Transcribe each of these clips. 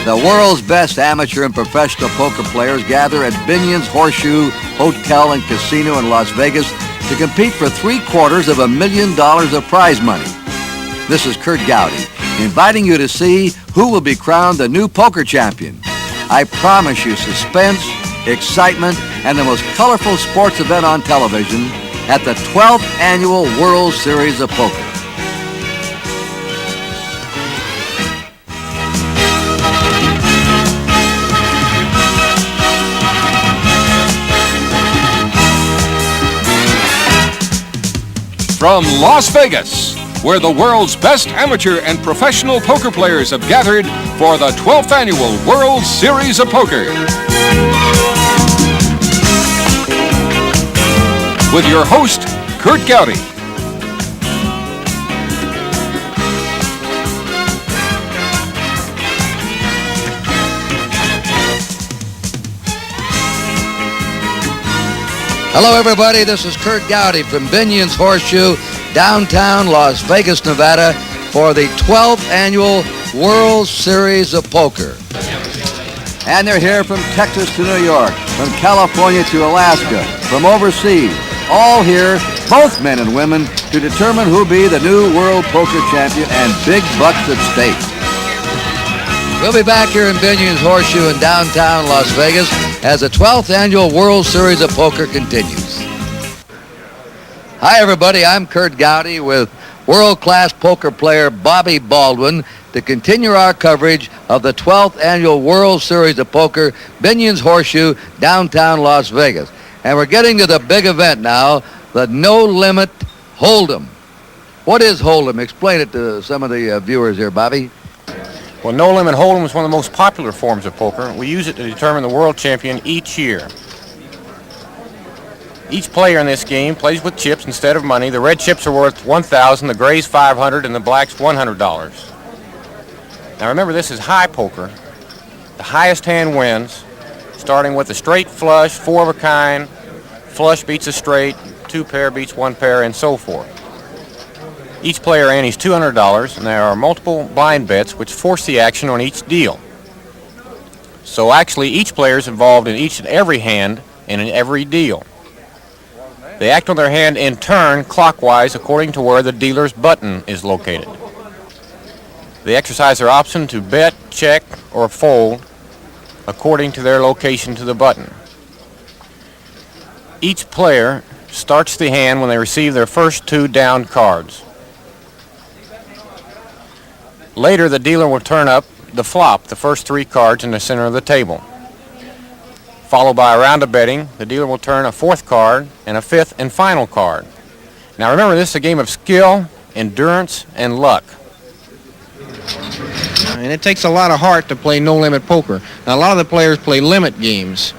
The world's best amateur and professional poker players gather at Binion's Horseshoe Hotel and Casino in Las Vegas to compete for $750,000 of prize money. This is Kurt Gowdy, inviting you to see who will be crowned the new poker champion. I promise you suspense, excitement, and the most colorful sports event on television at the 12th Annual World Series of Poker. From Las Vegas, where the world's best amateur and professional poker players have gathered for the 12th Annual World Series of Poker. With your host, Kurt Gowdy. Hello, everybody. This is Kurt Gowdy from Binion's Horseshoe, downtown Las Vegas, Nevada, for the 12th Annual World Series of Poker. And they're here from Texas to New York, from California to Alaska, from overseas, all here, both men and women, to determine who'll be the new World Poker Champion and big bucks at stake. We'll be back here in Binion's Horseshoe in downtown Las Vegas as the 12th Annual World Series of Poker continues. Hi, everybody. I'm Kurt Gowdy with world-class poker player Bobby Baldwin to continue our coverage of the 12th Annual World Series of Poker, Binion's Horseshoe, downtown Las Vegas. And we're getting to the big event now, the No Limit Hold'em. What is Hold'em? Explain it to some of the viewers here, Bobby. Well, No Limit Hold'em is one of the most popular forms of poker. We use it to determine the world champion each year. Each player in this game plays with chips instead of money. The red chips are worth $1,000, the grays $500, and the blacks $100. Now remember, this is high poker. The highest hand wins, starting with a straight flush, four of a kind, flush beats a straight, two pair beats one pair, and so forth. Each player antes $200, and there are multiple blind bets which force the action on each deal. So actually, each player is involved in each and every hand and in every deal. They act on their hand in turn clockwise according to where the dealer's button is located. They exercise their option to bet, check, or fold according to their location to the button. Each player starts the hand when they receive their first two downed cards. Later, the dealer will turn up the flop, the first three cards in the center of the table. Followed by a round of betting, the dealer will turn a fourth card and a fifth and final card. Now remember, this is a game of skill, endurance, and luck. And it takes a lot of heart to play no-limit poker. Now, a lot of the players play limit games.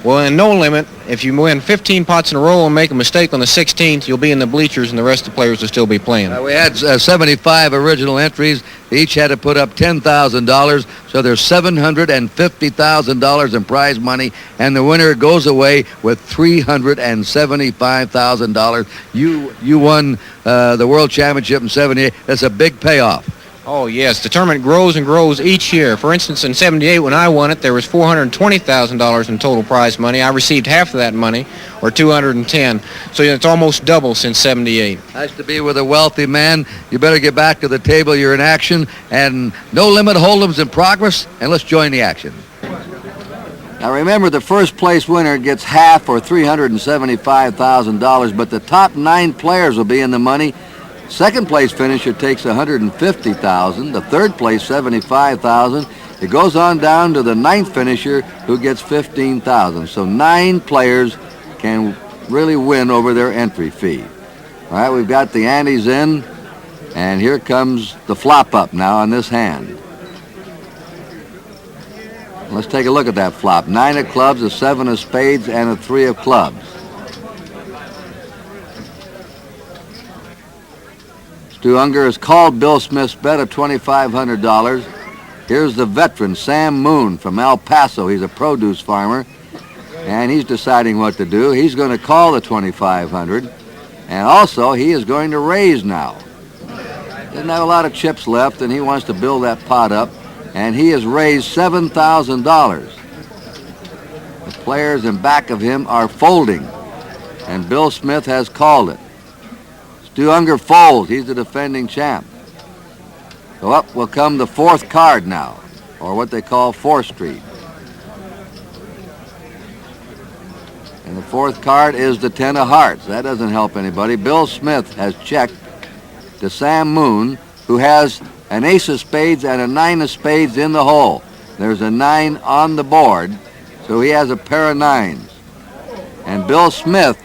Well, in no limit, if you win 15 pots in a row and make a mistake on the 16th, you'll be in the bleachers and the rest of the players will still be playing. We had 75 original entries. They each had to put up $10,000, so there's $750,000 in prize money, and the winner goes away with $375,000. You won the World Championship in '78. That's a big payoff. Oh, yes. The tournament grows and grows each year. For instance, in '78, when I won it, there was $420,000 in total prize money. I received half of that money, or $210. So it's almost double since '78. Nice to be with a wealthy man. You better get back to the table. You're in action, and No Limit Hold'em's in progress, and let's join the action. Now remember, the first place winner gets half, or $375,000, but the top 9 players will be in the money. Second place finisher takes $150,000, the third place $75,000. It goes on down to the 9th finisher who gets $15,000. So 9 players can really win over their entry fee. All right, we've got the antes in, and here comes the flop up now on this hand. Let's take a look at that flop. 9 of clubs, a 7 of spades, and a 3 of clubs. Stu Unger has called Bill Smith's bet of $2,500. Here's the veteran, Sam Moon from El Paso. He's a produce farmer, and he's deciding what to do. He's going to call the $2,500, and also he is going to raise now. Doesn't have a lot of chips left, and he wants to build that pot up, and he has raised $7,000. The players in back of him are folding, and Bill Smith has called it. Unger folds. He's the defending champ. So up will come the fourth card now, or what they call 4th Street. And the fourth card is the 10 of hearts. That doesn't help anybody. Bill Smith has checked to Sam Moon, who has an ace of spades and a 9 of spades in the hole. There's a 9 on the board, so he has a pair of 9s. And Bill Smith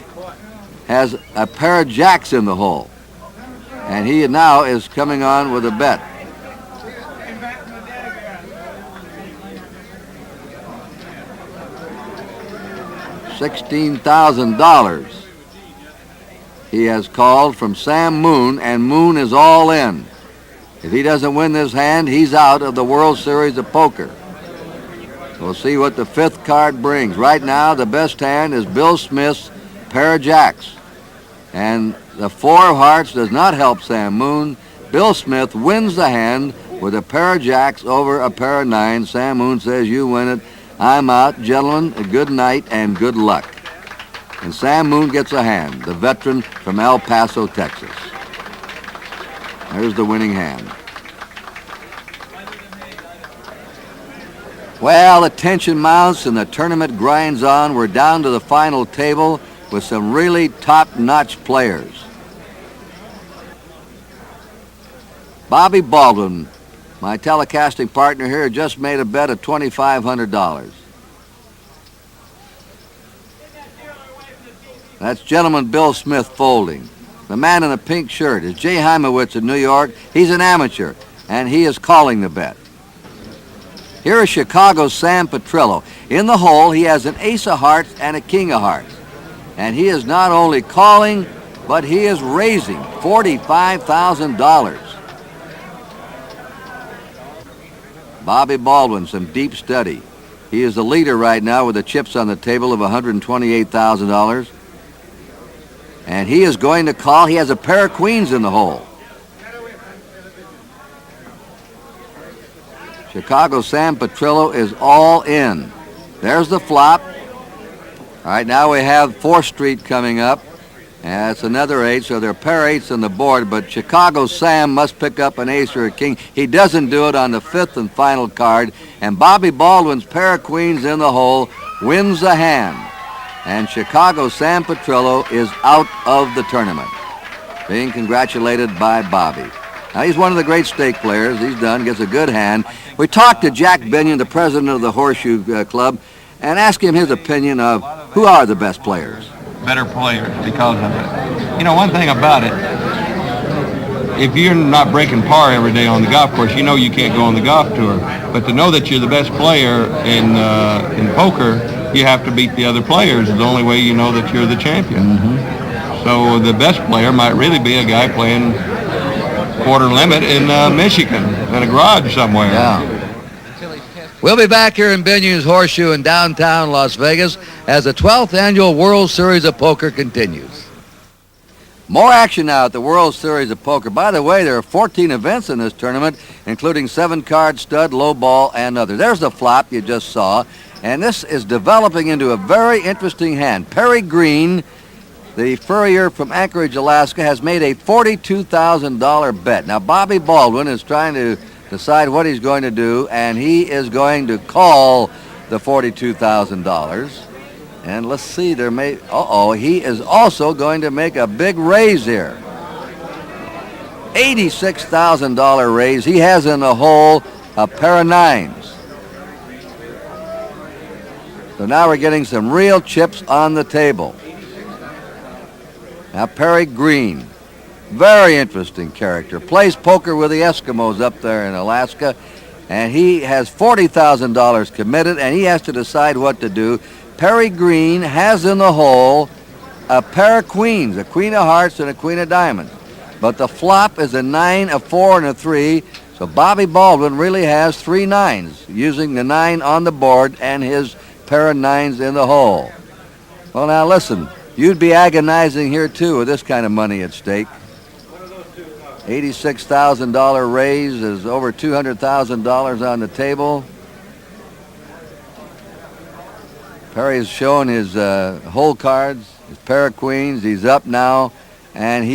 has a pair of jacks in the hole. And he now is coming on with a bet. $16,000 he has called from Sam Moon, and Moon is all in. If he doesn't win this hand, he's out of the World Series of Poker. We'll see what the 5th card brings. Right now, the best hand is Bill Smith's pair of jacks. And the 4 of hearts does not help Sam Moon. Bill Smith wins the hand with a pair of jacks over a pair of 9s. Sam Moon says, "You win it. I'm out. Gentlemen, a good night and good luck." And Sam Moon gets a hand, the veteran from El Paso, Texas. There's the winning hand. Well, the tension mounts and the tournament grinds on. We're down to the final table with some really top-notch players. Bobby Baldwin, my telecasting partner here, just made a bet of $2,500. That's gentleman Bill Smith folding. The man in the pink shirt is Jay Heimowitz of New York. He's an amateur, and he is calling the bet. Here is Chicago's Sam Petrillo. In the hole, he has an ace of hearts and a king of hearts. And he is not only calling, but he is raising $45,000. Bobby Baldwin, some deep study. He is the leader right now with the chips on the table of $128,000. And he is going to call. He has a pair of queens in the hole. Chicago Sam Petrillo is all in. There's the flop. All right, now we have 4th Street coming up. And it's another 8, so there are a pair of 8s on the board, but Chicago Sam must pick up an ace or a king. He doesn't do it on the 5th and final card, and Bobby Baldwin's pair of queens in the hole wins the hand. And Chicago Sam Petrillo is out of the tournament, being congratulated by Bobby. Now, he's one of the great stake players. He's done, gets a good hand. We talked to Jack Binion, the president of the Horseshoe Club, and asked him his opinion of who are the best players. Better players because of it. You know, one thing about it, if you're not breaking par every day on the golf course, you know you can't go on the golf tour. But to know that you're the best player in poker, you have to beat the other players. It's the only way you know that you're the champion. Mm-hmm. So the best player might really be a guy playing quarter limit in Michigan in a garage somewhere. Yeah. We'll be back here in Binion's Horseshoe in downtown Las Vegas as the 12th annual World Series of Poker continues. More action now at the World Series of Poker. By the way, there are 14 events in this tournament, including 7-card, stud, low ball, and others. There's the flop you just saw, and this is developing into a very interesting hand. Perry Green, the furrier from Anchorage, Alaska, has made a $42,000 bet. Now, Bobby Baldwin is trying to decide what he's going to do, and he is going to call the $42,000. And let's see, he is also going to make a big raise here. $86,000 raise. He has in the hole a pair of 9s. So now we're getting some real chips on the table. Now Perry Green, very interesting character. Plays poker with the Eskimos up there in Alaska, and he has $40,000 committed, and he has to decide what to do. Perry Green has in the hole a pair of queens, a queen of hearts and a queen of diamonds. But the flop is a 9, a 4, and a 3, so Bobby Baldwin really has 3 9s, using the 9 on the board and his pair of 9s in the hole. Well, now listen, you'd be agonizing here too with this kind of money at stake. $86,000 raise is over $200,000 on the table. Perry's shown his hole cards, his pair of queens. He's up now, and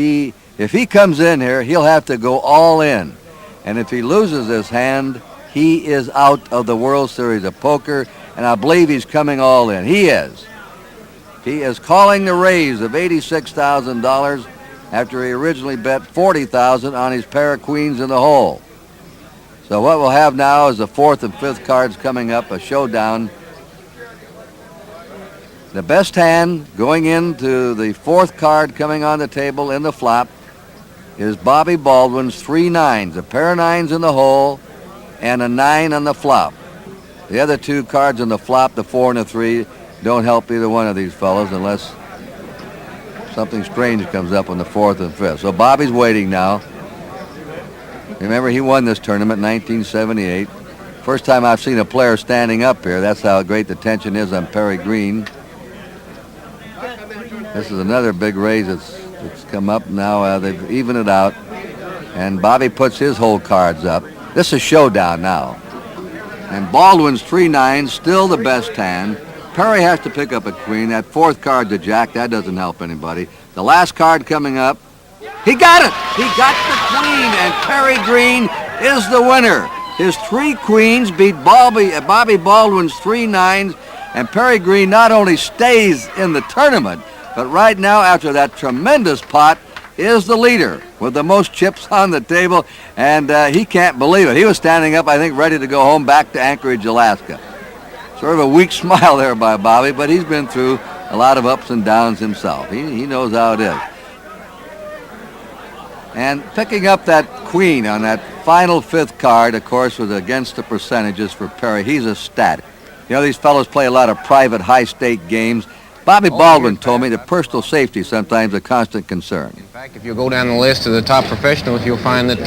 if he comes in here, he'll have to go all in. And if he loses this hand, he is out of the World Series of Poker, and I believe he's coming all in. He is. He is calling the raise of $86,000 after he originally bet $40,000 on his pair of queens in the hole. So what we'll have now is the fourth and fifth cards coming up, a showdown. The best hand going into the fourth card coming on the table in the flop is Bobby Baldwin's 3 nines, a pair of nines in the hole and a 9 on the flop. The other two cards in the flop, the 4 and the 3, don't help either one of these fellows unless something strange comes up on the fourth and fifth. So Bobby's waiting now. Remember, he won this tournament in 1978. First time I've seen a player standing up here. That's how great the tension is on Perry Green. This is another big raise that's come up now. They've evened it out. And Bobby puts his whole cards up. This is showdown now. And Baldwin's 3 nines, still the best hand. Perry has to pick up a queen. That fourth card's a jack. That doesn't help anybody. The last card coming up. He got it. He got the queen, and Perry Green is the winner. His 3 queens beat Bobby Baldwin's 3 nines, and Perry Green not only stays in the tournament, but right now, after that tremendous pot, is the leader with the most chips on the table, and he can't believe it. He was standing up, I think, ready to go home back to Anchorage, Alaska. Sort of a weak smile there by Bobby, but he's been through a lot of ups and downs himself. He knows how it is. And picking up that queen on that final fifth card, of course, was against the percentages for Perry. He's ecstatic. You know, these fellows play a lot of private high-stake games. Bobby Baldwin told me that personal safety is sometimes a constant concern. In fact, if you go down the list of the top professionals, you'll find that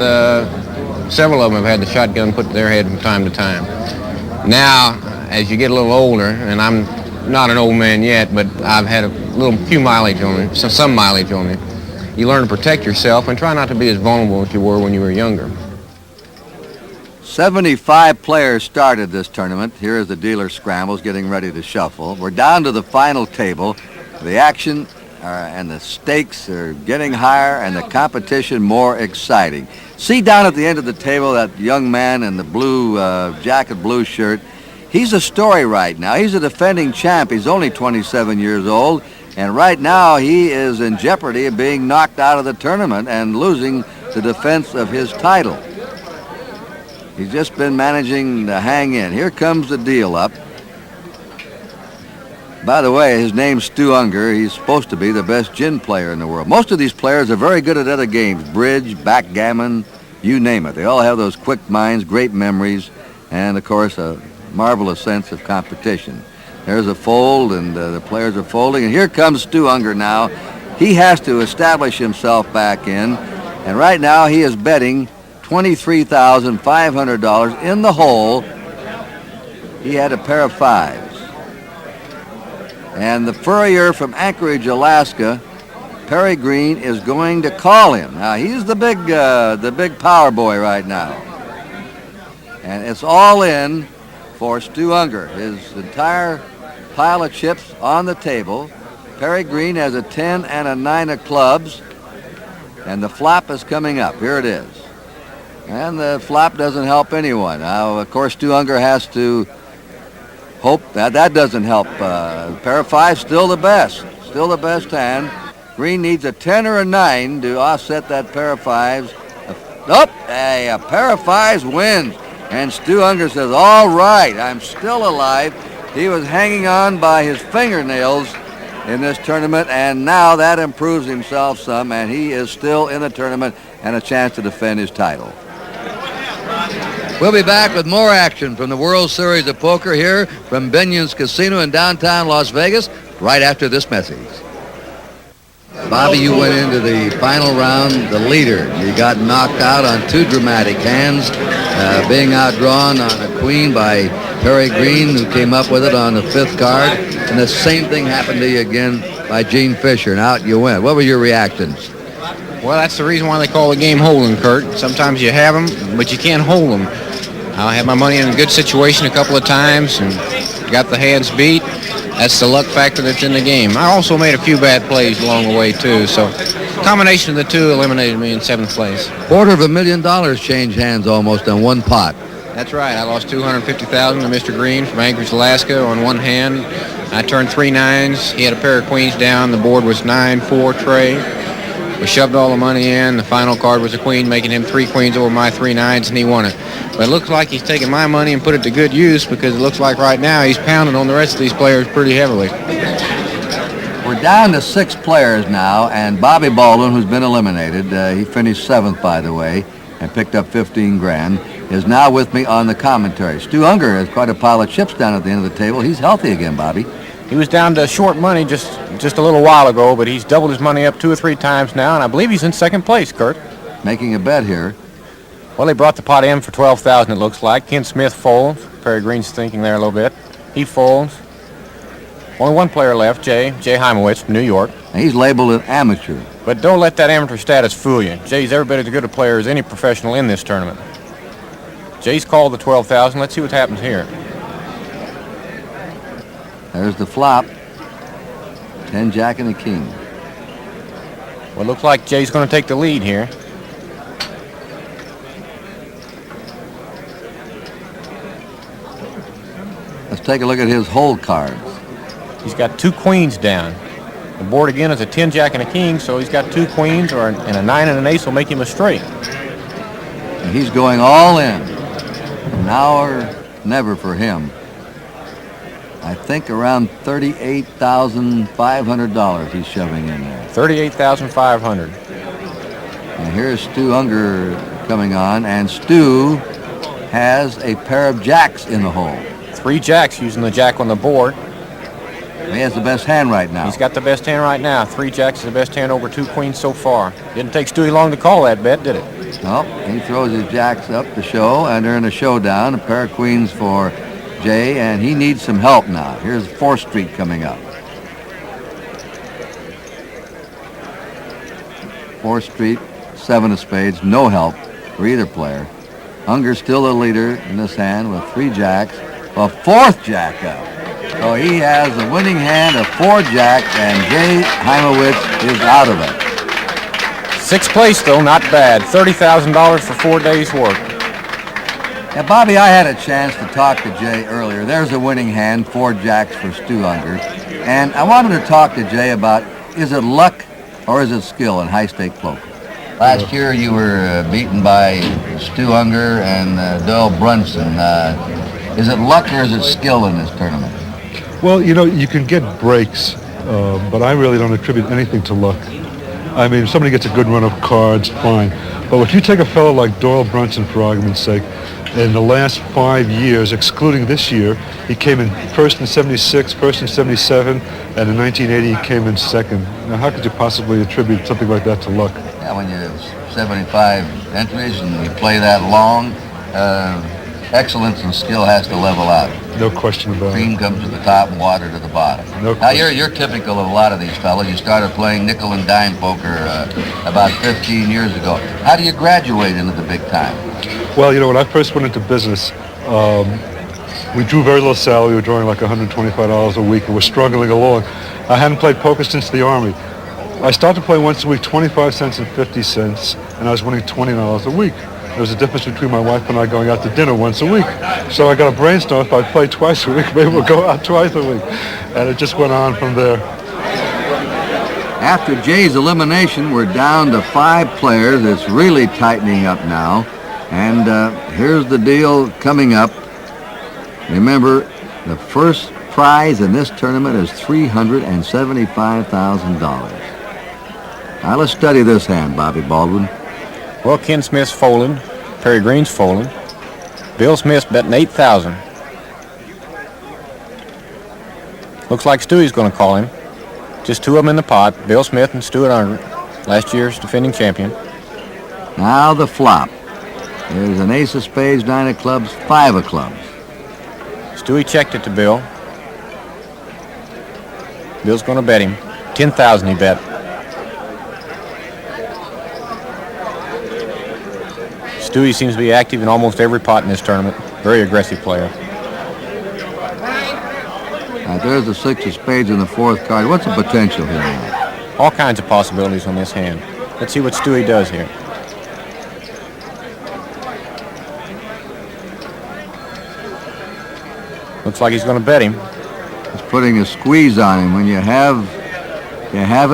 several of them have had the shotgun put to their head from time to time. Now, as you get a little older, and I'm not an old man yet, but I've had a few mileage on me, some mileage on me, you learn to protect yourself and try not to be as vulnerable as you were when you were younger. 75 players started this tournament. Here is the dealer scrambles getting ready to shuffle. We're down to the final table. The action and the stakes are getting higher and the competition more exciting. See down at the end of the table that young man in the blue jacket, blue shirt. He's a story right now. He's a defending champ. He's only 27 years old, and right now he is in jeopardy of being knocked out of the tournament and losing the defense of his title. He's just been managing to hang in. Here comes the deal up. By the way, his name's Stu Unger. He's supposed to be the best gin player in the world. Most of these players are very good at other games, bridge, backgammon, you name it. They all have those quick minds, great memories, and, of course, a marvelous sense of competition. There's a fold, and the players are folding. And here comes Stu Unger now. He has to establish himself back in. And right now he is betting $23,500 in the hole. He had a pair of 5s. And the furrier from Anchorage, Alaska, Perry Green, is going to call him. Now, he's the big power boy right now. And it's all in for Stu Unger. His entire pile of chips on the table. Perry Green has a 10 and a 9 of clubs. And the flop is coming up. Here it is. And the flop doesn't help anyone. Now, of course, Stu Unger has to hope that doesn't help. Pair of 5, still the best hand. Green needs a 10 or a 9 to offset that pair of 5s. A pair of 5s wins. And Stu Unger says, all right, I'm still alive. He was hanging on by his fingernails in this tournament, and now that improves himself some, and he is still in the tournament and a chance to defend his title. We'll be back with more action from the World Series of Poker here from Binion's Casino in downtown Las Vegas right after this message. Bobby, you went into the final round the leader. You got knocked out on 2 dramatic hands, being outdrawn on a queen by Perry Green, who came up with it on the 5th card, and the same thing happened to you again by Gene Fisher, and out you went. What were your reactions? Well, that's the reason why they call the game hold'em, Kurt. Sometimes you have them, but you can't hold them. I had my money in a good situation a couple of times and got the hands beat. That's the luck factor that's in the game. I also made a few bad plays along the way, too. So the combination of the two eliminated me in 7th place. $250,000 changed hands almost on one pot. That's right. I lost $250,000 to Mr. Green from Anchorage, Alaska on one hand. I turned 3 nines. He had a pair of queens down. The board was 9-4 Trey. We shoved all the money in. The final card was a queen, making him 3 queens over my 3 nines, and he won it. But it looks like he's taking my money and put it to good use, because it looks like right now he's pounding on the rest of these players pretty heavily. We're down to 6 players now, and Bobby Baldwin, who's been eliminated, he finished 7th, by the way, and picked up 15 grand, is now with me on the commentary. Stu Unger has quite a pile of chips down at the end of the table. He's healthy again, Bobby. He was down to short money just a little while ago, but he's doubled his money up 2 or 3 times now, and I believe he's in 2nd place, Kurt. Making a bet here. Well, they brought the pot in for $12,000, it looks like. Ken Smith folds. Perry Green's thinking there a little bit. He folds. Only one player left, Jay Heimowitz from New York. And he's labeled an amateur. But don't let that amateur status fool you. Jay's every bit as good a player as any professional in this tournament. Jay's called the $12,000. Let's see what happens here. There's the flop. 10 jack and a king. Well, it looks like Jay's going to take the lead here. Let's take a look at his hold cards. He's got 2 queens down. The board again is a 10 jack and a king, so he's got 2 queens, and a 9 and an ace will make him a straight. And he's going all in. Now or never for him. I think around $38,500 he's shoving in there. $38,500. And here's Stu Unger coming on, and Stu has a pair of jacks in the hole. 3 jacks using the jack on the board. He has the best hand right now. He's got the best hand right now. 3 jacks is the best hand over 2 queens so far. Didn't take Stewie long to call that bet, did it? No, he throws his jacks up to show, and they're in a showdown. A pair of queens for Jay, and he needs some help now. Here's 4th Street coming up. 4th Street, 7 of spades, no help for either player. Unger's still the leader in this hand with 3 jacks, a 4th jack up. So he has the winning hand of 4 jack, and Jay Heimowitz is out of it. 6th place, though, not bad. $30,000 for 4 days' work. Now, Bobby, I had a chance to talk to Jay earlier. There's a winning hand, 4 jacks for Stu Unger. And I wanted to talk to Jay about, is it luck or is it skill in high-stake poker? Last year you were beaten by Stu Unger and Doyle Brunson. Is it luck or is it skill in this tournament? Well, you know, you can get breaks, but I really don't attribute anything to luck. I mean, if somebody gets a good run of cards, fine. But if you take a fellow like Doyle Brunson, for argument's sake, in the last 5 years, excluding this year, he came in first in 76, first in 77, and in 1980 he came in second. Now, how could you possibly attribute something like that to luck? Yeah, when you have 75 entries and you play that long, excellence and skill has to level out. No question about it. Cream comes to the top and water to the bottom. No now, question. you're typical of a lot of these fellas. You started playing nickel and dime poker about 15 years ago. How do you graduate into the big time? Well, you know, when I first went into business, we drew very little salary. We were drawing like $125 a week, and we're struggling along. I hadn't played poker since the Army. I started playing once a week, 25 cents and 50 cents, and I was winning $20 a week. There was a difference between my wife and I going out to dinner once a week. So I got a brainstorm, if I play twice a week, maybe we'll go out twice a week. And it just went on from there. After Jay's elimination, we're down to 5 players. It's really tightening up now. And here's the deal coming up. Remember, the first prize in this tournament is $375,000. Now let's study this hand, Bobby Baldwin. Well, Ken Smith's folding. Perry Green's folding. Bill Smith's betting $8,000. Looks like Stewie's going to call him. Just 2 of them in the pot, Bill Smith and Stuart Unger, last year's defending champion. Now the flop. There's an ace of spades, 9 of clubs, 5 of clubs. Stewie checked it to Bill. Bill's going to bet him. $10,000 he bet. Stewie seems to be active in almost every pot in this tournament. Very aggressive player. There's the 6 of spades in the 4th card. What's the potential here now? All kinds of possibilities on this hand. Let's see what Stewie does here. Looks like he's going to bet him. He's putting a squeeze on him. When you have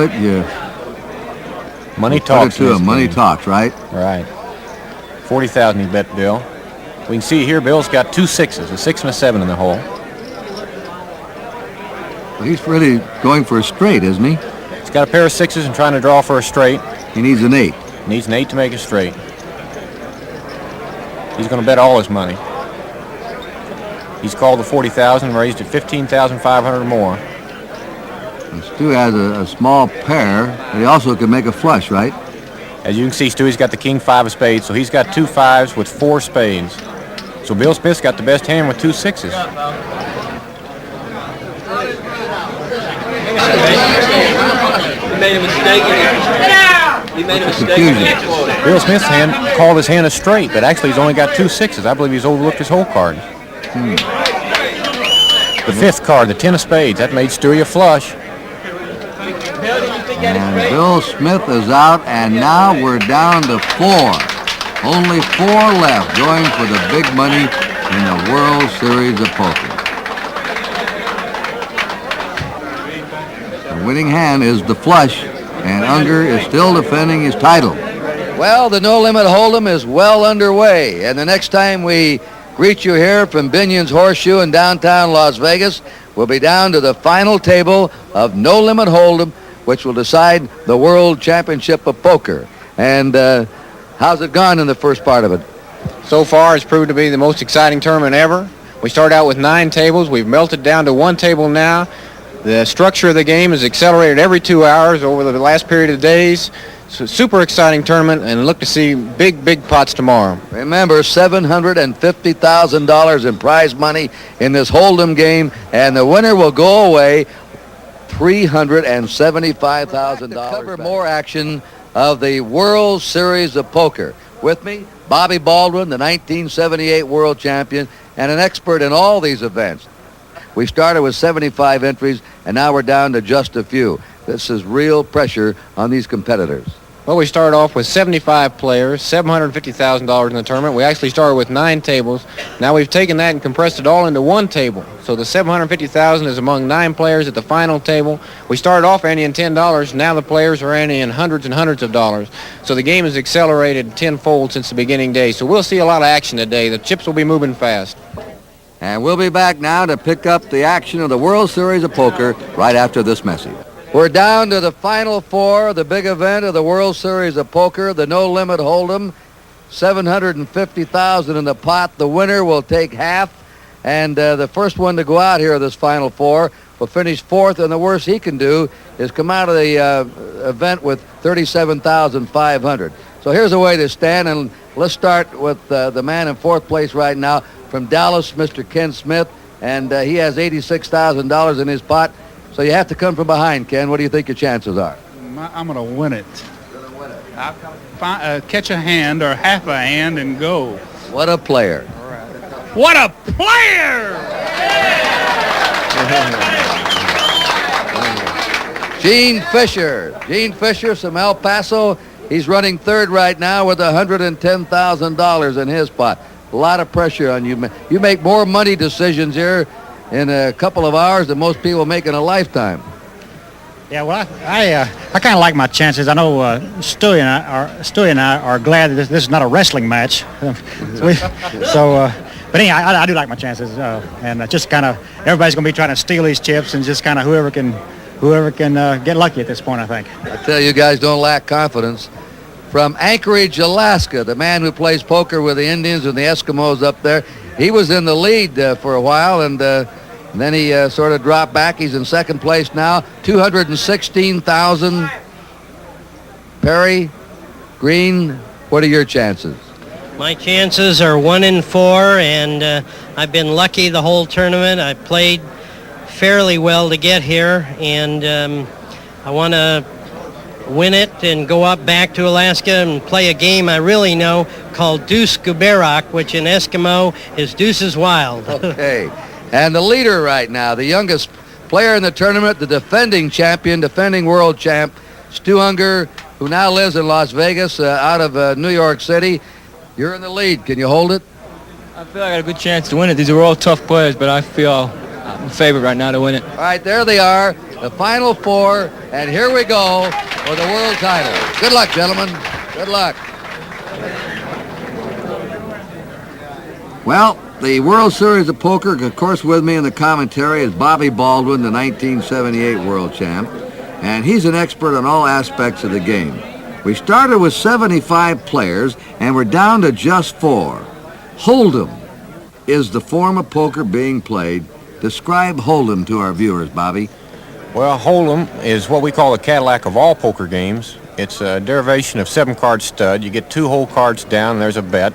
it, you money put talks. It to him. Money talks, right? Right. 40,000 he bet Bill. We can see here Bill's got 2 6s, a 6 and a 7 in the hole. Well, he's really going for a straight, isn't he? He's got a pair of 6s and trying to draw for a straight. He needs an 8. Needs an 8 to make a straight. He's going to bet all his money. He's called the 40,000, raised it 15,500 or more. And Stu has a small pair, but he also can make a flush, right? As you can see, Stewie's got the king 5 of spades, so he's got 2 5s with 4 spades. So Bill Smith's got the best hand with 2 6s. He made a mistake. He made a mistake. Bill Smith's hand called his hand a straight, but actually he's only got 2 6s. I believe he's overlooked his whole card. The 5th card, the 10 of spades, that made Stewie a flush. And Bill Smith is out, and now we're down to 4. Only 4 left, going for the big money in the World Series of Poker. The winning hand is the flush, and Unger is still defending his title. Well, the No Limit Hold'em is well underway, and the next time we greet you here from Binion's Horseshoe in downtown Las Vegas, we'll be down to the final table of No Limit Hold'em, which will decide the World Championship of Poker. And how's it gone in the first part of it? So far, it's proved to be the most exciting tournament ever. We started out with 9 tables. We've melted down to 1 table now. The structure of the game is accelerated every 2 hours over the last period of days. It's a super exciting tournament, and look to see big, big pots tomorrow. Remember, $750,000 in prize money in this Hold'em game, and the winner will go away $375,000. Cover more action of the World Series of Poker. With me, Bobby Baldwin, the 1978 world champion, and an expert in all these events. We started with 75 entries, and now we're down to just a few. This is real pressure on these competitors. Well, we started off with 75 players, $750,000 in the tournament. We actually started with 9 tables. Now we've taken that and compressed it all into 1 table. So the $750,000 is among 9 players at the final table. We started off ante in $10. Now the players are ante in hundreds and hundreds of dollars. So the game has accelerated tenfold since the beginning day. So we'll see a lot of action today. The chips will be moving fast. And we'll be back now to pick up the action of the World Series of Poker right after this message. We're down to the final 4, the big event of the World Series of Poker, the No Limit Hold'em. $750,000 in the pot. The winner will take half, and the first one to go out here of this final 4 will finish 4th, and the worst he can do is come out of the event with $37,500. So here's a way to stand, and let's start with the man in 4th place right now from Dallas, Mr. Ken Smith, and he has $86,000 in his pot. So you have to come from behind, Ken. What do you think your chances are? I'm going to win it. I'll catch a hand or half a hand and go. What a player. What a player! Gene Fisher. Gene Fisher from El Paso. He's running 3rd right now with $110,000 in his pot. A lot of pressure on you. You make more money decisions here in a couple of hours than most people make in a lifetime. Yeah, well, I kind of like my chances. I know Stewie and I are glad that this is not a wrestling match. But anyway, I do like my chances, and just kind of everybody's going to be trying to steal these chips, and just kind of whoever can get lucky at this point, I think. I tell you guys, don't lack confidence. From Anchorage, Alaska, the man who plays poker with the Indians and the Eskimos up there. He was in the lead for a while, and then he sort of dropped back. He's in 2nd place now, $216,000. Perry, Green, what are your chances? My chances are 1 in 4, and I've been lucky the whole tournament. I played fairly well to get here, and I want to win it and go up back to Alaska and play a game I really know called Deuce Guberak, which in Eskimo is Deuces Wild. Okay. And the leader right now, the youngest player in the tournament, the defending champion, defending world champ, Stu Unger, who now lives in Las Vegas out of New York City. You're in the lead. Can you hold it? I feel I got a good chance to win it. These are all tough players, but I feel I'm a favorite right now to win it. All right, there they are, the final four, and here we go for the world title. Good luck, gentlemen. Good luck. Well, the World Series of Poker, of course, with me in the commentary is Bobby Baldwin, the 1978 world champ, and he's an expert on all aspects of the game. We started with 75 players, and we're down to just 4. Hold'em is the form of poker being played. Describe Hold'em to our viewers, Bobby. Well, Hold'em is what we call the Cadillac of all poker games. It's a derivation of 7-card stud. You get 2 whole cards down, and there's a bet.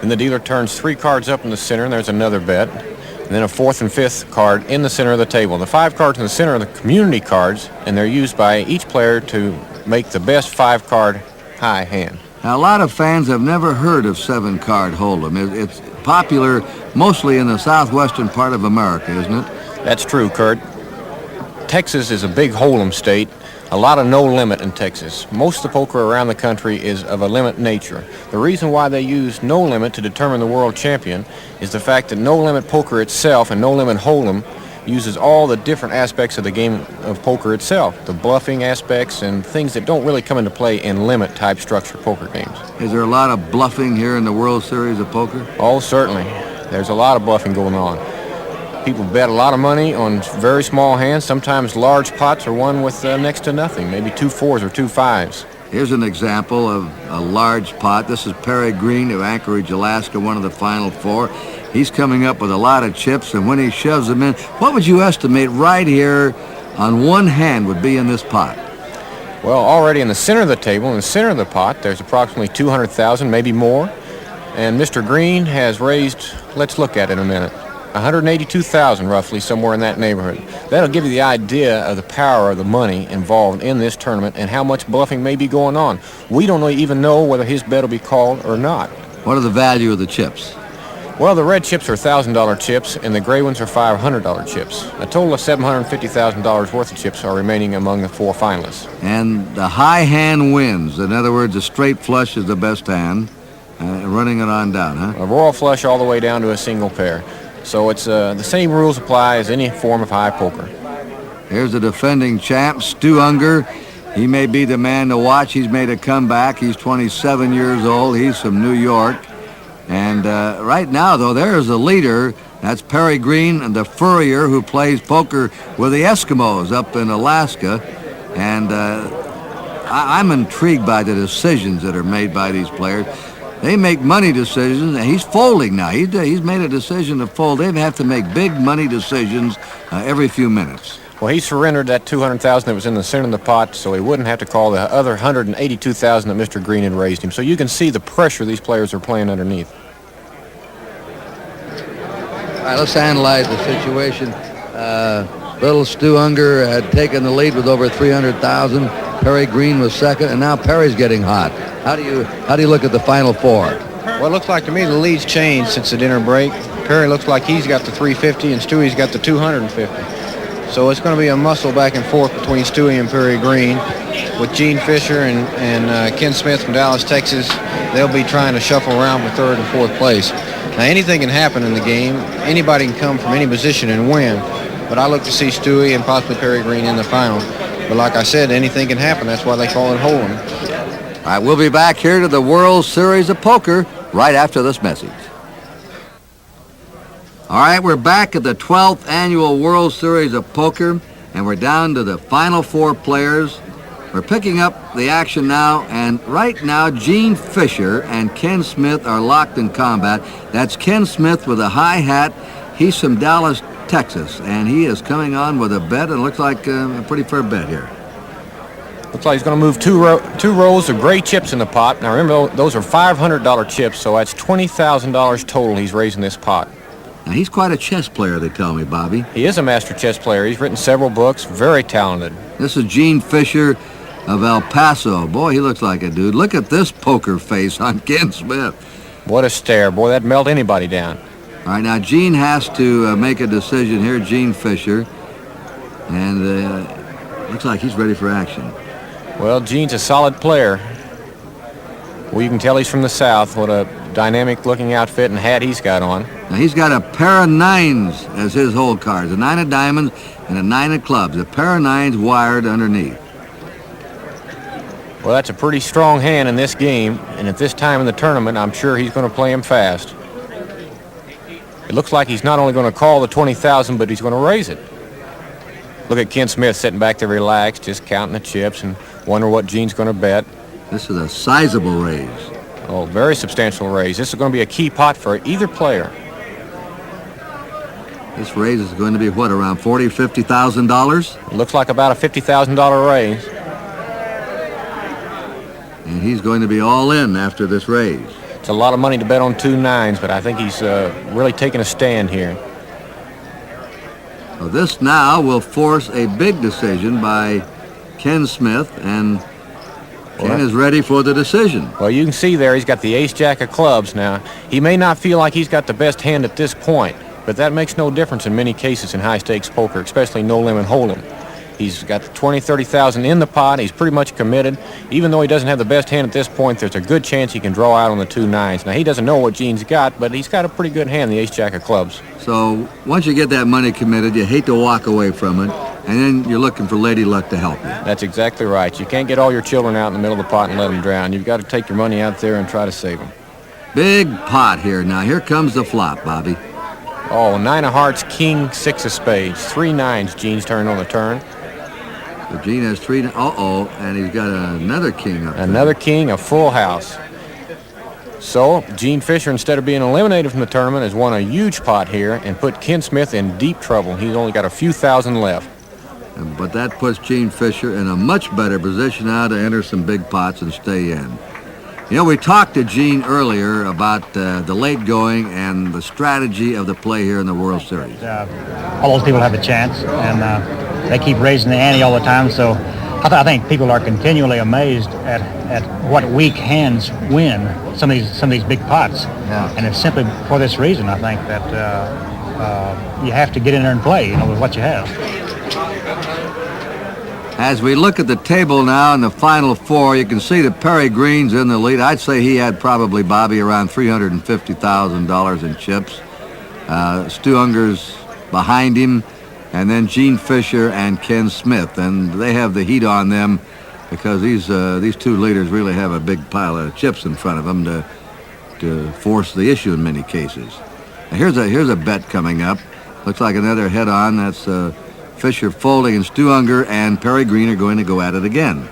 Then the dealer turns 3 cards up in the center, and there's another bet. And then a 4th and 5th card in the center of the table. The 5 cards in the center are the community cards, and they're used by each player to make the best 5-card high hand. Now, a lot of fans have never heard of 7-card Hold'em. It's popular mostly in the southwestern part of America, isn't it? That's true, Kurt. Texas is a big Hold'em state. A lot of no limit in Texas. Most of the poker around the country is of a limit nature. The reason why they use no limit to determine the world champion is the fact that no limit poker itself and no limit Hold'em uses all the different aspects of the game of poker itself, the bluffing aspects and things that don't really come into play in limit type structured poker games. Is there a lot of bluffing here in the World Series of Poker? Oh, certainly. There's a lot of bluffing going on. People bet a lot of money on very small hands. Sometimes large pots are won with next to nothing, maybe 2 4s or 2 5s. Here's an example of a large pot. This is Perry Green of Anchorage, Alaska, one of the final 4. He's coming up with a lot of chips, and when he shoves them in, what would you estimate right here on one hand would be in this pot? Well, already in the center of the table, in the center of the pot, there's approximately 200,000, maybe more. And Mr. Green has raised, let's look at it in a minute, 182,000 roughly, somewhere in that neighborhood. That'll give you the idea of the power of the money involved in this tournament and how much bluffing may be going on. We don't even know whether his bet will be called or not. What are the value of the chips? Well, the red chips are $1,000 chips, and the gray ones are $500 chips. A total of $750,000 worth of chips are remaining among the 4 finalists. And the high hand wins. In other words, a straight flush is the best hand, running it on down, huh? A royal flush all the way down to a single pair. So it's the same rules apply as any form of high poker. Here's the defending champ, Stu Unger. He may be the man to watch. He's made a comeback. He's 27 years old. He's from New York. And right now, though, there's the leader. That's Perry Green, and the furrier who plays poker with the Eskimos up in Alaska. And I'm intrigued by the decisions that are made by these players. They make money decisions, and he's folding now. He's made a decision to fold. They have to make big money decisions every few minutes. Well, he surrendered that 200,000 that was in the center of the pot, so he wouldn't have to call the other 182,000 that Mr. Green had raised him. So you can see the pressure these players are playing underneath. All right, let's analyze the situation. Little Stu Unger had taken the lead with over 300,000. Perry Green was second, and now Perry's getting hot. How do you look at the final 4? Well, it looks like to me the lead's changed since the dinner break. Perry looks like he's got the 350, and Stewie's got the 250. So it's going to be a muscle back and forth between Stewie and Perry Green. With Gene Fisher and Ken Smith from Dallas, Texas, they'll be trying to shuffle around for 3rd and 4th place. Now, anything can happen in the game. Anybody can come from any position and win. But I look to see Stewie and possibly Perry Green in the final. But like I said, anything can happen. That's why they call it Hold'em. All right, we'll be back here to the World Series of Poker right after this message. All right, we're back at the 12th Annual World Series of Poker, and we're down to the final 4 players. We're picking up the action now, and right now, Gene Fisher and Ken Smith are locked in combat. That's Ken Smith with a high hat. He's from Dallas, Texas, and he is coming on with a bet, and it looks like a pretty fair bet here. Looks like he's going to move two rows of gray chips in the pot. Now, remember, those are $500 chips, so that's $20,000 total he's raising this pot. Now, he's quite a chess player, they tell me, Bobby. He is a master chess player. He's written several books, very talented. This is Gene Fisher, of El Paso. Boy, he looks like a dude. Look at this poker face on Ken Smith. What a stare. Boy, that'd melt anybody down. All right, now Gene has to make a decision here, Gene Fisher. And looks like he's ready for action. Well, Gene's a solid player. Well, you can tell he's from the South. What a dynamic-looking outfit and hat he's got on. Now, he's got a pair of nines as his hole cards, a 9 of diamonds and a 9 of clubs, a pair of nines wired underneath. Well, that's a pretty strong hand in this game, and at this time in the tournament, I'm sure he's going to play him fast. It looks like he's not only going to call the 20,000, but he's going to raise it. Look at Ken Smith sitting back there relaxed, just counting the chips and wonder what Gene's going to bet. This is a sizable raise. Oh, very substantial raise. This is going to be a key pot for either player. This raise is going to be, what, around $40,000, $50,000? Looks like about a $50,000 raise. And he's going to be all in after this raise. It's a lot of money to bet on 2 nines, but I think he's really taking a stand here. Well, this now will force a big decision by Ken Smith, and Ken is ready for the decision. Well, you can see there he's got the ace-jack of clubs now. He may not feel like he's got the best hand at this point, but that makes no difference in many cases in high-stakes poker, especially no-limit hold'em. He's got the 20, 30,000 in the pot. He's pretty much committed. Even though he doesn't have the best hand at this point, there's a good chance he can draw out on the 2 nines. Now, he doesn't know what Gene's got, but he's got a pretty good hand, the ace-jack of clubs. So once you get that money committed, you hate to walk away from it, and then you're looking for Lady Luck to help you. That's exactly right. You can't get all your children out in the middle of the pot and let them drown. You've got to take your money out there and try to save them. Big pot here. Now, here comes the flop, Bobby. Oh, 9 of hearts, king, 6 of spades. 3 nines, Gene's turn on the turn. So Gene has 3, and he's got another king up there. Another king, a full house. So, Gene Fisher, instead of being eliminated from the tournament, has won a huge pot here and put Ken Smith in deep trouble. He's only got a few thousand left. But that puts Gene Fisher in a much better position now to enter some big pots and stay in. You know, we talked to Gene earlier about the late going and the strategy of the play here in the World Series. All those people have a chance, and they keep raising the ante all the time. So I think people are continually amazed at what weak hands win some of these big pots. Yeah. And it's simply for this reason, I think, that you have to get in there and play, with what you have. As we look at the table now in the final 4, you can see that Perry Green's in the lead. I'd say he had probably, Bobby, around $350,000 in chips. Stu Unger's behind him, and then Gene Fisher and Ken Smith. And they have the heat on them because these 2 leaders really have a big pile of chips in front of them to force the issue in many cases. Now here's a bet coming up. Looks like another head-on. That's Fisher folding, and Stu Unger and Perry Green are going to go at it again.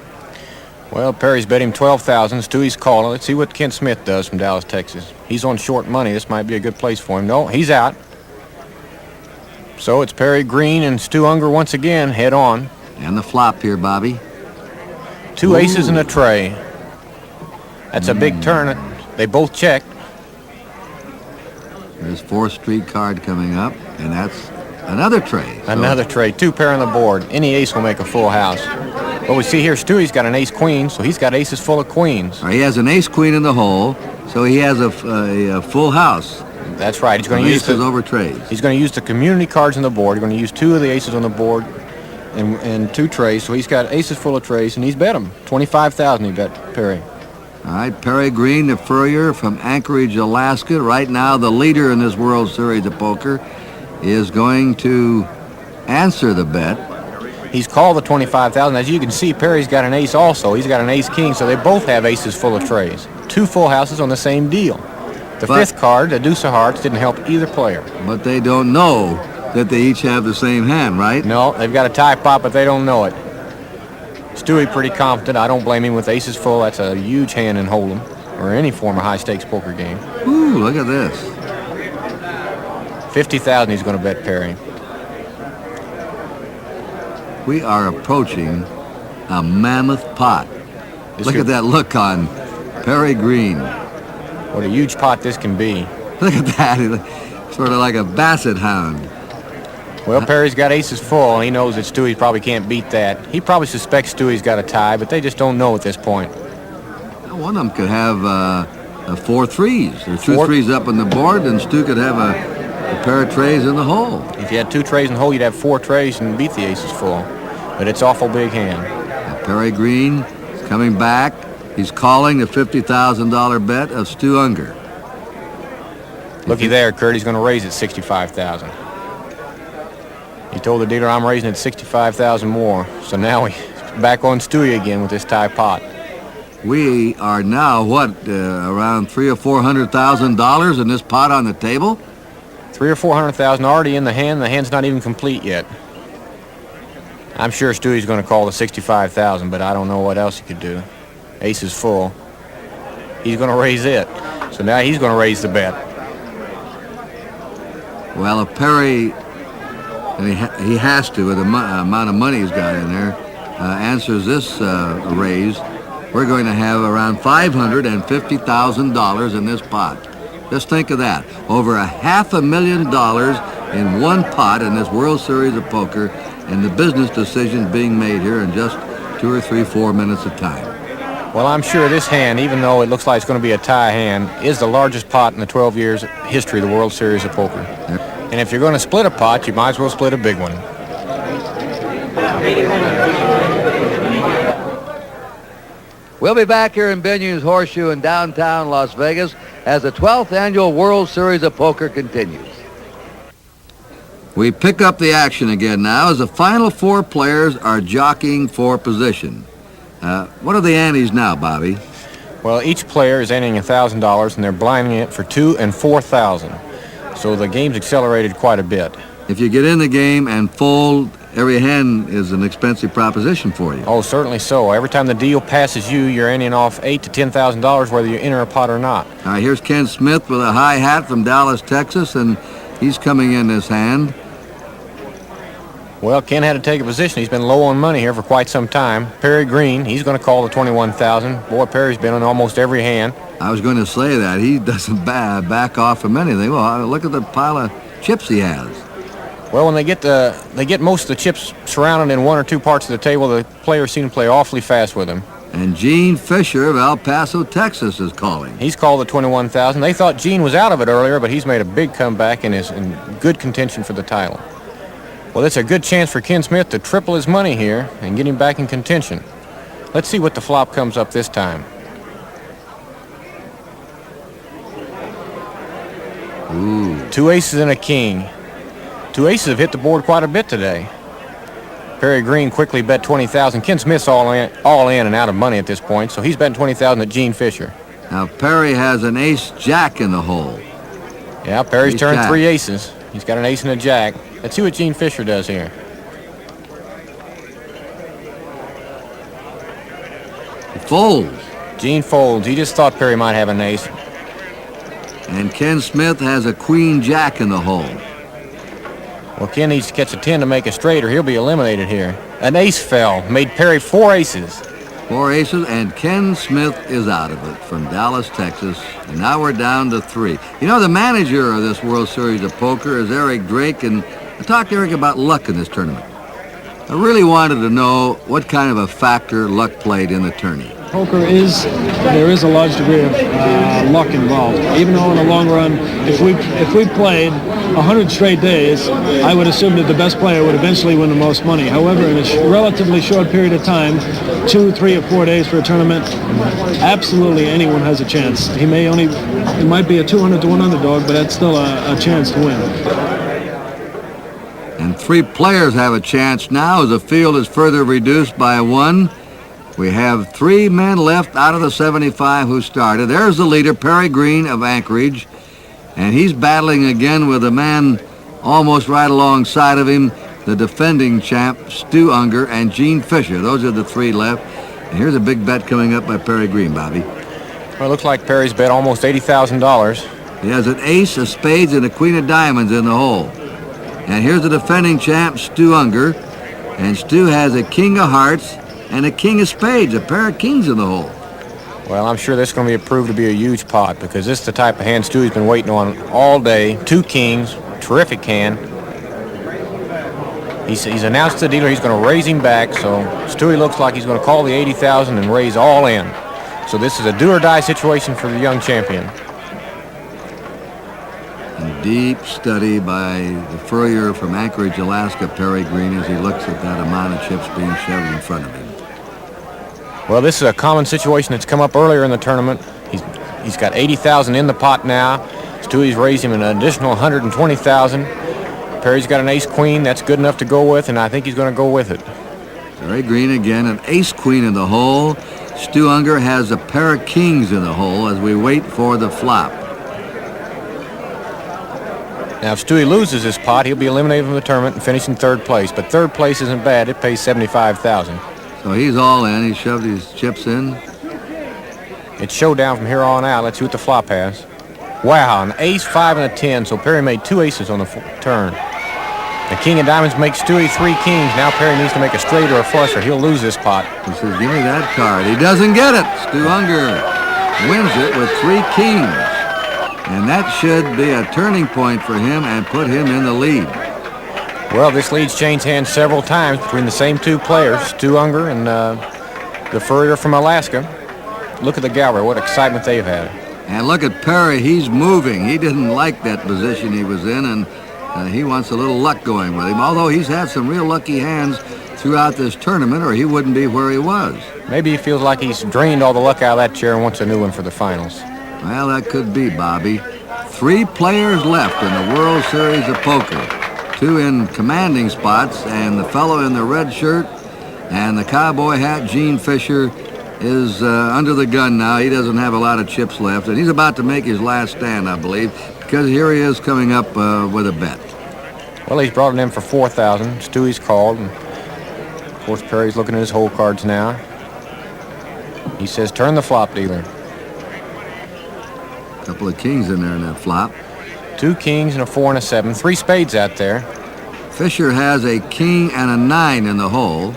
Well, Perry's bet him 12,000. Stewie's calling. Let's see what Ken Smith does from Dallas, Texas. He's on short money. This might be a good place for him. No, he's out. So it's Perry Green and Stu Unger once again, head on. And the flop here, Bobby. 2 aces and a tray. That's a big turn. They both checked. There's 4th Street card coming up, and that's another tray. Another tray. 2 pair on the board. Any ace will make a full house. But we see here Stewie's got an ace-queen, so he's got aces full of queens. He has an ace-queen in the hole, so he has a full house. That's right. He's going to use aces over trays. He's going to use the community cards on the board. He's going to use 2 of the aces on the board and 2 trays. So he's got aces full of trays, and he's bet them. 25,000 he bet Perry. All right, Perry Green, the Furrier from Anchorage, Alaska. Right now, the leader in this World Series of Poker is going to answer the bet. He's called the 25,000. As you can see, Perry's got an ace also. He's got an ace-king, so they both have aces full of trays. 2 full houses on the same deal. The 5th card, the deuce of hearts, didn't help either player. But they don't know that they each have the same hand, right? No, they've got a tie pot, but they don't know it. Stewie pretty confident. I don't blame him with aces full. That's a huge hand in hold'em or any form of high-stakes poker game. Ooh, look at this. 50,000 he's going to bet Perry. We are approaching a mammoth pot. Look at that look on Perry Green. What a huge pot this can be. Look at that. Sort of like a basset hound. Well, Perry's got aces full, and he knows that Stewie probably can't beat that. He probably suspects Stewie's got a tie, but they just don't know at this point. One of them could have 4 threes. There's 2 threes up on the board, and Stu could have a pair of trays in the hole. If you had 2 trays in the hole, you'd have 4 trays and beat the aces full. But it's awful big hand. Perry Green is coming back. He's calling the $50,000 bet of Stu Unger. Looky there, Kurt. He's going to raise it $65,000. He told the dealer, I'm raising it $65,000 more. So now he's back on Stewie again with this tie pot. We are now, around $300,000 or $400,000 in this pot on the table? $300,000 or $400,000 already in the hand. The hand's not even complete yet. I'm sure Stewie's going to call the $65,000, but I don't know what else he could do. Ace is full. He's going to raise it. So now he's going to raise the bet. Well, if Perry, and he has to with the amount of money he's got in there, answers this raise, we're going to have around $550,000 in this pot. Just think of that. Over $500,000 in one pot in this World Series of Poker, and the business decisions being made here in just 2 or 3, 4 minutes of time. Well, I'm sure this hand, even though it looks like it's going to be a tie hand, is the largest pot in the 12 years history of the World Series of Poker. Yep. And if you're going to split a pot, you might as well split a big one. We'll be back here in Binion's Horseshoe in downtown Las Vegas as the 12th annual World Series of Poker continues. We pick up the action again now as the final 4 players are jockeying for position. What are the antes now, Bobby? Well, each player is entering $1,000, and they're blinding it for $2,000 and $4,000. So the game's accelerated quite a bit. If you get in the game and fold, every hand is an expensive proposition for you. Oh, certainly so. Every time the deal passes you, you're ending off $8,000 to $10,000, whether you enter a pot or not. All right, here's Ken Smith with a high hat from Dallas, Texas, and he's coming in this hand. Well, Ken had to take a position. He's been low on money here for quite some time. Perry Green, he's going to call the $21,000. Boy, Perry's been on almost every hand. I was going to say that. He doesn't back off from anything. Well, look at the pile of chips he has. Well, when they get most of the chips surrounded in 1 or 2 parts of the table, the players seem to play awfully fast with them. And Gene Fisher of El Paso, Texas is calling. He's called the $21,000. They thought Gene was out of it earlier, but he's made a big comeback and is in good contention for the title. Well, it's a good chance for Ken Smith to triple his money here and get him back in contention. Let's see what the flop comes up this time. Ooh. 2 aces and a king. 2 aces have hit the board quite a bit today. Perry Green quickly bet $20,000. Ken Smith's all in and out of money at this point, so he's betting $20,000 at Gene Fisher. Now, Perry has an ace-jack in the hole. Yeah, Perry's turned Jack. 3 aces. He's got an ace and a jack. Let's see what Gene Fisher does here. He folds. Gene folds. He just thought Perry might have an ace. And Ken Smith has a queen-jack in the hole. Well, Ken needs to catch a 10 to make a straight, or he'll be eliminated here. An ace fell, made Perry 4 aces. 4 aces, and Ken Smith is out of it from Dallas, Texas. And now we're down to 3. You know, the manager of this World Series of Poker is Eric Drake, and I talked to Eric about luck in this tournament. I really wanted to know what kind of a factor luck played in the tourney. Poker there is a large degree of luck involved. Even though in the long run, if we played 100 straight days, I would assume that the best player would eventually win the most money. However, in a relatively short period of time, 2, 3, or 4 days for a tournament, absolutely anyone has a chance. It might be a 200 to 1 underdog, but that's still a chance to win. And 3 players have a chance now as the field is further reduced by 1. We have 3 men left out of the 75 who started. There's the leader, Perry Green of Anchorage, and he's battling again with a man almost right alongside of him, the defending champ, Stu Unger, and Gene Fisher. Those are the 3 left. And here's a big bet coming up by Perry Green, Bobby. Well, it looks like Perry's bet almost $80,000. He has an ace, a spades, and a queen of diamonds in the hole. And here's the defending champ, Stu Unger, and Stu has a king of hearts and a king of spades, a pair of kings in the hole. Well, I'm sure this is going to be proved to be a huge pot because this is the type of hand Stewie's been waiting on all day. 2 kings, terrific hand. He's announced to the dealer he's going to raise him back, so Stewie looks like he's going to call the 80,000 and raise all in. So this is a do-or-die situation for the young champion. And deep study by the furrier from Anchorage, Alaska, Perry Green, as he looks at that amount of chips being shoved in front of him. Well, this is a common situation that's come up earlier in the tournament. He's got 80,000 in the pot now. Stewie's raised him an additional 120,000. Perry's got an ace-queen. That's good enough to go with, and I think he's going to go with it. Perry Green again, an ace-queen in the hole. Stu Unger has a pair of kings in the hole as we wait for the flop. Now, if Stewie loses this pot, he'll be eliminated from the tournament and finish in third place. But third place isn't bad. It pays 75,000. So he's all in. He shoved his chips in. It's showdown from here on out. Let's see what the flop has. Wow, an ace, 5, and a 10. So Perry made 2 aces on the turn. The king of diamonds makes Stewie 3 kings. Now Perry needs to make a straight or a flush or he'll lose this pot. He says, give me that card. He doesn't get it. Stu Unger wins it with 3 kings. And that should be a turning point for him and put him in the lead. Well, this lead's changed hands several times between the same 2 players, Stu Unger and the furrier from Alaska. Look at the gallery, what excitement they've had. And look at Perry, he's moving. He didn't like that position he was in, and he wants a little luck going with him, although he's had some real lucky hands throughout this tournament, or he wouldn't be where he was. Maybe he feels like he's drained all the luck out of that chair and wants a new one for the finals. Well, that could be, Bobby. 3 players left in the World Series of Poker. 2 in commanding spots, and the fellow in the red shirt and the cowboy hat, Gene Fisher, is under the gun now. He doesn't have a lot of chips left, and he's about to make his last stand, I believe, because here he is coming up with a bet. Well, he's brought it in for 4,000. Stewie's called, and of course Perry's looking at his hole cards now. He says, turn the flop, dealer. A couple of kings in there in that flop. 2 kings and a 4 and a 7. 3 spades out there. Fisher has a king and a 9 in the hole.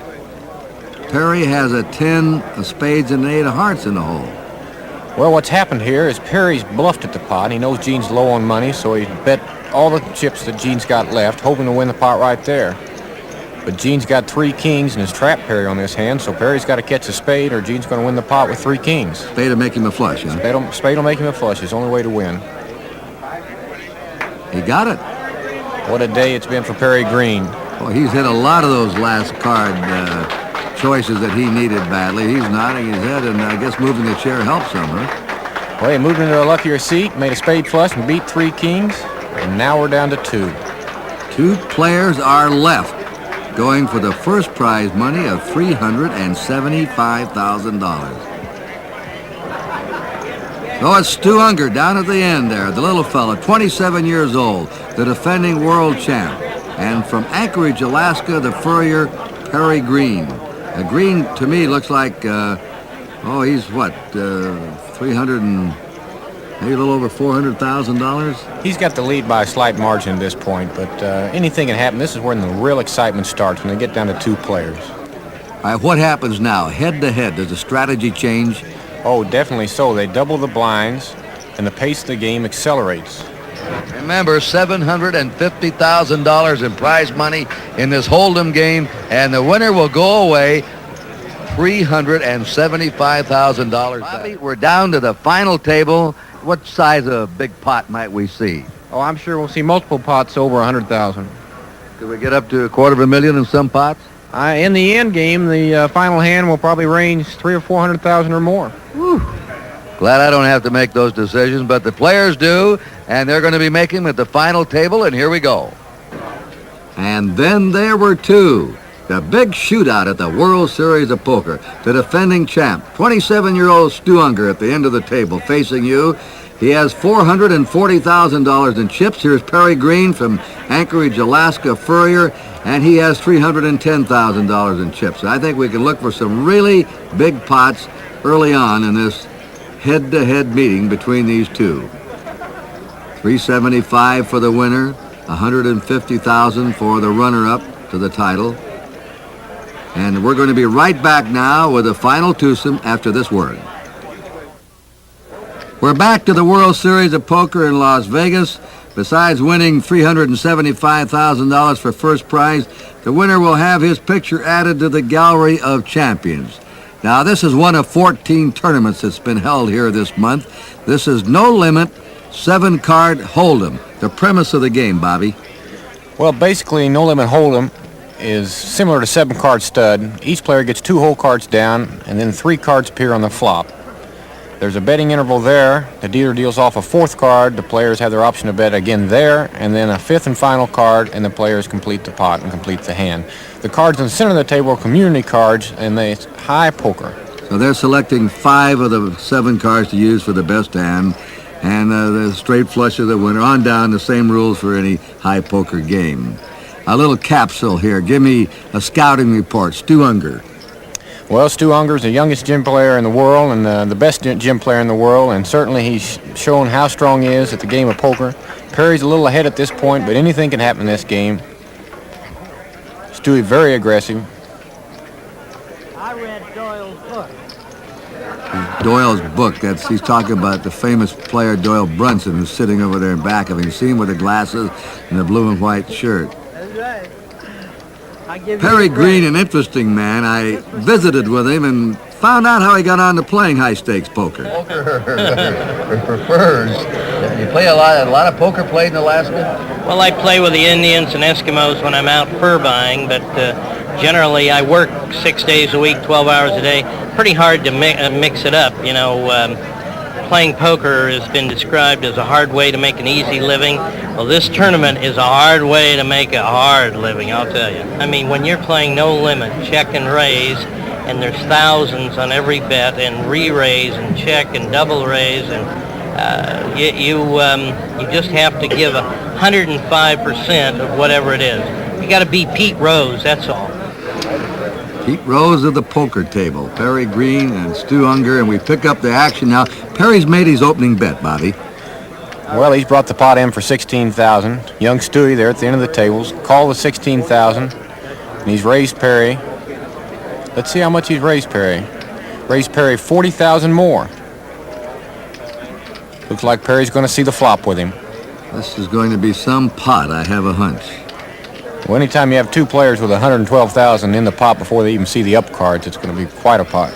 Perry has a 10 of spades and an 8 of hearts in the hole. Well, what's happened here is Perry's bluffed at the pot. He knows Gene's low on money, so he bet all the chips that Gene's got left, hoping to win the pot right there. But Gene's got 3 kings and has trapped Perry on this hand, so Perry's got to catch a spade or Gene's going to win the pot with 3 kings. Spade will make him a flush, huh? Spade will make him a flush. It's the only way to win. He got it. What a day it's been for Perry Green. Well, he's hit a lot of those last card choices that he needed badly. He's nodding his head, and I guess moving the chair helps him, huh? Well, he moved into a luckier seat, made a spade flush, and beat 3 kings, and now we're down to 2. 2 players are left, going for the first prize money of $375,000. So it's Stu Unger down at the end there, the little fella, 27 years old, the defending world champ. And from Anchorage, Alaska, the furrier, Perry Green. Green, to me, looks like, he's what, 300 and maybe a little over $400,000? He's got the lead by a slight margin at this point, but anything can happen. This is when the real excitement starts, when they get down to 2 players. All right, what happens now? Head-to-head, does the strategy change? Oh, definitely so. They double the blinds, and the pace of the game accelerates. Remember, $750,000 in prize money in this Hold'em game, and the winner will go away $375,000. Bobby, we're down to the final table. What size of big pot might we see? Oh, I'm sure we'll see multiple pots over 100,000. Could we get up to $250,000 in some pots? In the end game, the final hand will probably range 300,000 or 400,000 or more. Whew. Glad I don't have to make those decisions, but the players do, and they're going to be making them at the final table, and here we go. And then there were 2. The big shootout at the World Series of Poker. The defending champ, 27-year-old Stu Unger at the end of the table facing you. He has $440,000 in chips. Here's Perry Green from Anchorage, Alaska, furrier, and he has $310,000 in chips. I think we can look for some really big pots early on in this head-to-head meeting between these 2. $375,000 for the winner, $150,000 for the runner-up to the title. And we're going to be right back now with the final twosome after this word. We're back to the World Series of Poker in Las Vegas. Besides winning $375,000 for first prize, the winner will have his picture added to the Gallery of Champions. Now, this is one of 14 tournaments that's been held here this month. This is no limit, 7-card hold'em. The premise of the game, Bobby. Well, basically, no limit hold'em is similar to 7-card stud. Each player gets 2 whole cards down, and then 3 cards appear on the flop. There's a betting interval there. The dealer deals off a 4th card. The players have their option to bet again there, and then a 5th and final card, and the players complete the pot and complete the hand. The cards in the center of the table are community cards, and it's high poker. So they're selecting 5 of the 7 cards to use for the best hand, and the straight flush of the winner. On down, the same rules for any high poker game. A little capsule here. Give me a scouting report. Stu Unger. Well, Stu Unger is the youngest gym player in the world and the best gym player in the world, and certainly he's shown how strong he is at the game of poker. Perry's a little ahead at this point, but anything can happen in this game. Stewie very aggressive. I read Doyle's book. Doyle's book. He's talking about the famous player Doyle Brunson, who's sitting over there in back of him. You see him with the glasses and the blue and white shirt. That's right. Perry Green, an interesting man. I visited with him and found out how he got on to playing high-stakes poker. Poker prefers. You play a lot of poker played in Alaska? Well, I play with the Indians and Eskimos when I'm out fur buying, but generally I work 6 days a week, 12 hours a day. Pretty hard to mix it up, you know. Playing poker has been described as a hard way to make an easy living. Well, this tournament is a hard way to make a hard living, I'll tell you. I mean, when you're playing no limit, check and raise, and there's thousands on every bet, and re-raise, and check, and double raise, and you just have to give 105% of whatever it is. You got to beat Pete Rose, that's all. Pete Rose of the poker table. Perry Green and Stu Unger, and we pick up the action now. Perry's made his opening bet, Bobby. Well, he's brought the pot in for $16,000. Young Stewie there at the end of the tables. Call the $16,000, and he's raised Perry. Let's see how much he's raised Perry. Raised Perry $40,000 more. Looks like Perry's going to see the flop with him. This is going to be some pot, I have a hunch. Well, anytime you have 2 players with $112,000 in the pot before they even see the up cards, it's going to be quite a pot.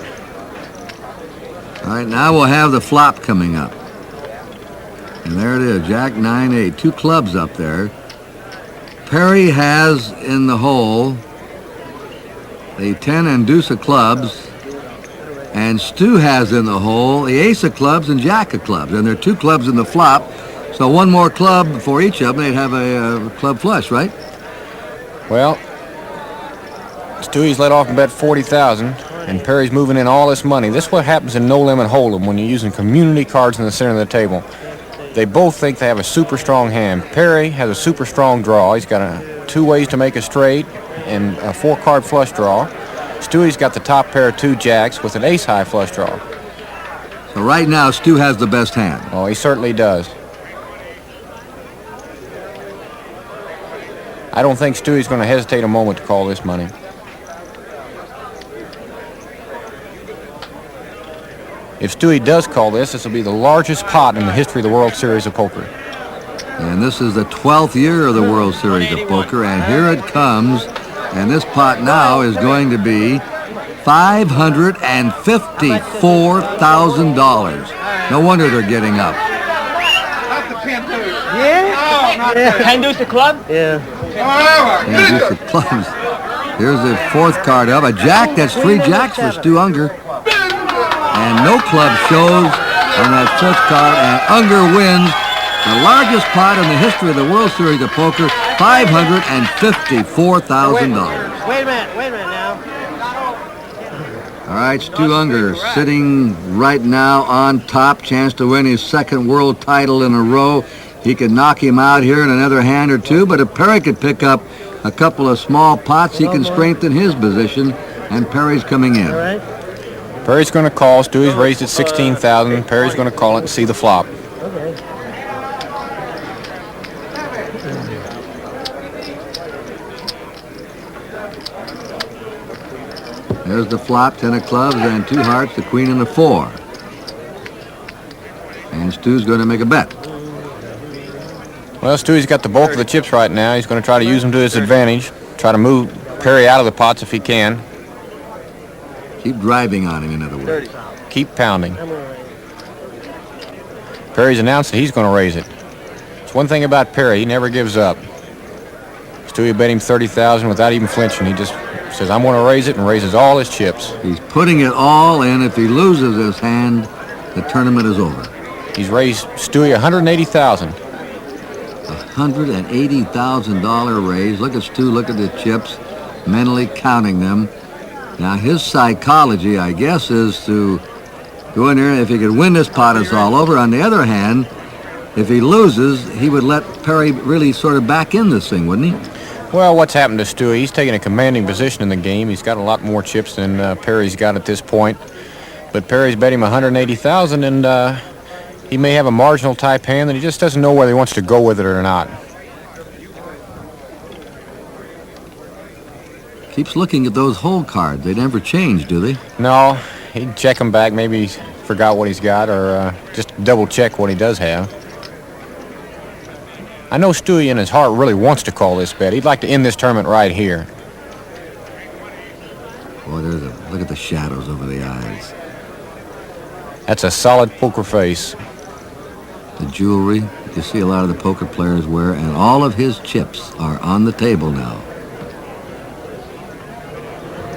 All right, now we'll have the flop coming up. And there it is, Jack 9-8, 2 clubs up there. Perry has in the hole the 10 and deuce of clubs, and Stu has in the hole the ace of clubs and jack of clubs. And there are 2 clubs in the flop, so 1 more club for each of them. They'd have a club flush, right? Well, Stewie's let off and bet $40,000, and Perry's moving in all this money. This is what happens in no limit hold'em when you're using community cards in the center of the table. They both think they have a super strong hand. Perry has a super strong draw. He's got 2 ways to make a straight and a 4-card flush draw. Stewie's got the top pair of 2 jacks with an ace-high flush draw. So right now, Stu has the best hand. Oh, he certainly does. I don't think Stewie's going to hesitate a moment to call this money. If Stewie does call this will be the largest pot in the history of the World Series of Poker. And this is the 12th year of the World Series of Poker, and here it comes. And this pot now is going to be $554,000. No wonder they're getting up. Yeah? Can deuce the club? Yeah. And deuce the clubs. Here's the 4th card up. A jack, that's 3 jacks for Stu Unger. And no club shows on that 4th card, and Unger wins the largest pot in the history of the World Series of Poker, $554,000. Wait a minute now. All right, Stu Unger sitting right now on top, chance to win his 2nd world title in a row. He could knock him out here in another hand or 2, but if Perry could pick up a couple of small pots, he can strengthen his position, and Perry's coming in. All right. Perry's going to call. Stewie's raised at $16,000. Perry's going to call it and see the flop. Okay. There's the flop, 10 of clubs and 2 hearts, the queen and the 4. And Stu's going to make a bet. Well, Stewie's got the bulk of the chips right now. He's going to try to use them to his advantage. Try to move Perry out of the pots if he can. Keep driving on him, in other words. Keep pounding. Perry's announced that he's going to raise it. It's one thing about Perry, he never gives up. Stewie bet him $30,000 without even flinching. He just says, I'm going to raise it, and raises all his chips. He's putting it all in. If he loses his hand, the tournament is over. He's raised Stewie $180,000. $180,000 raise. Look at Stu, look at the chips, mentally counting them. Now his psychology, I guess, is to go in there, and if he could win this pot, it's all over. On the other hand, if he loses, he would let Perry really sort of back in this thing, wouldn't he? Well, what's happened to Stewie? He's taken a commanding position in the game. He's got a lot more chips than Perry's got at this point. But Perry's bet him $180,000, and he may have a marginal type hand, and he just doesn't know whether he wants to go with it or not. Keeps looking at those hole cards. They never change, do they? No, he'd check them back. Maybe he forgot what he's got, or just double check what he does have. I know Stewie in his heart really wants to call this bet. He'd like to end this tournament right here. Boy, look at the shadows over the eyes. That's a solid poker face. The jewelry you see a lot of the poker players wear, and all of his chips are on the table now.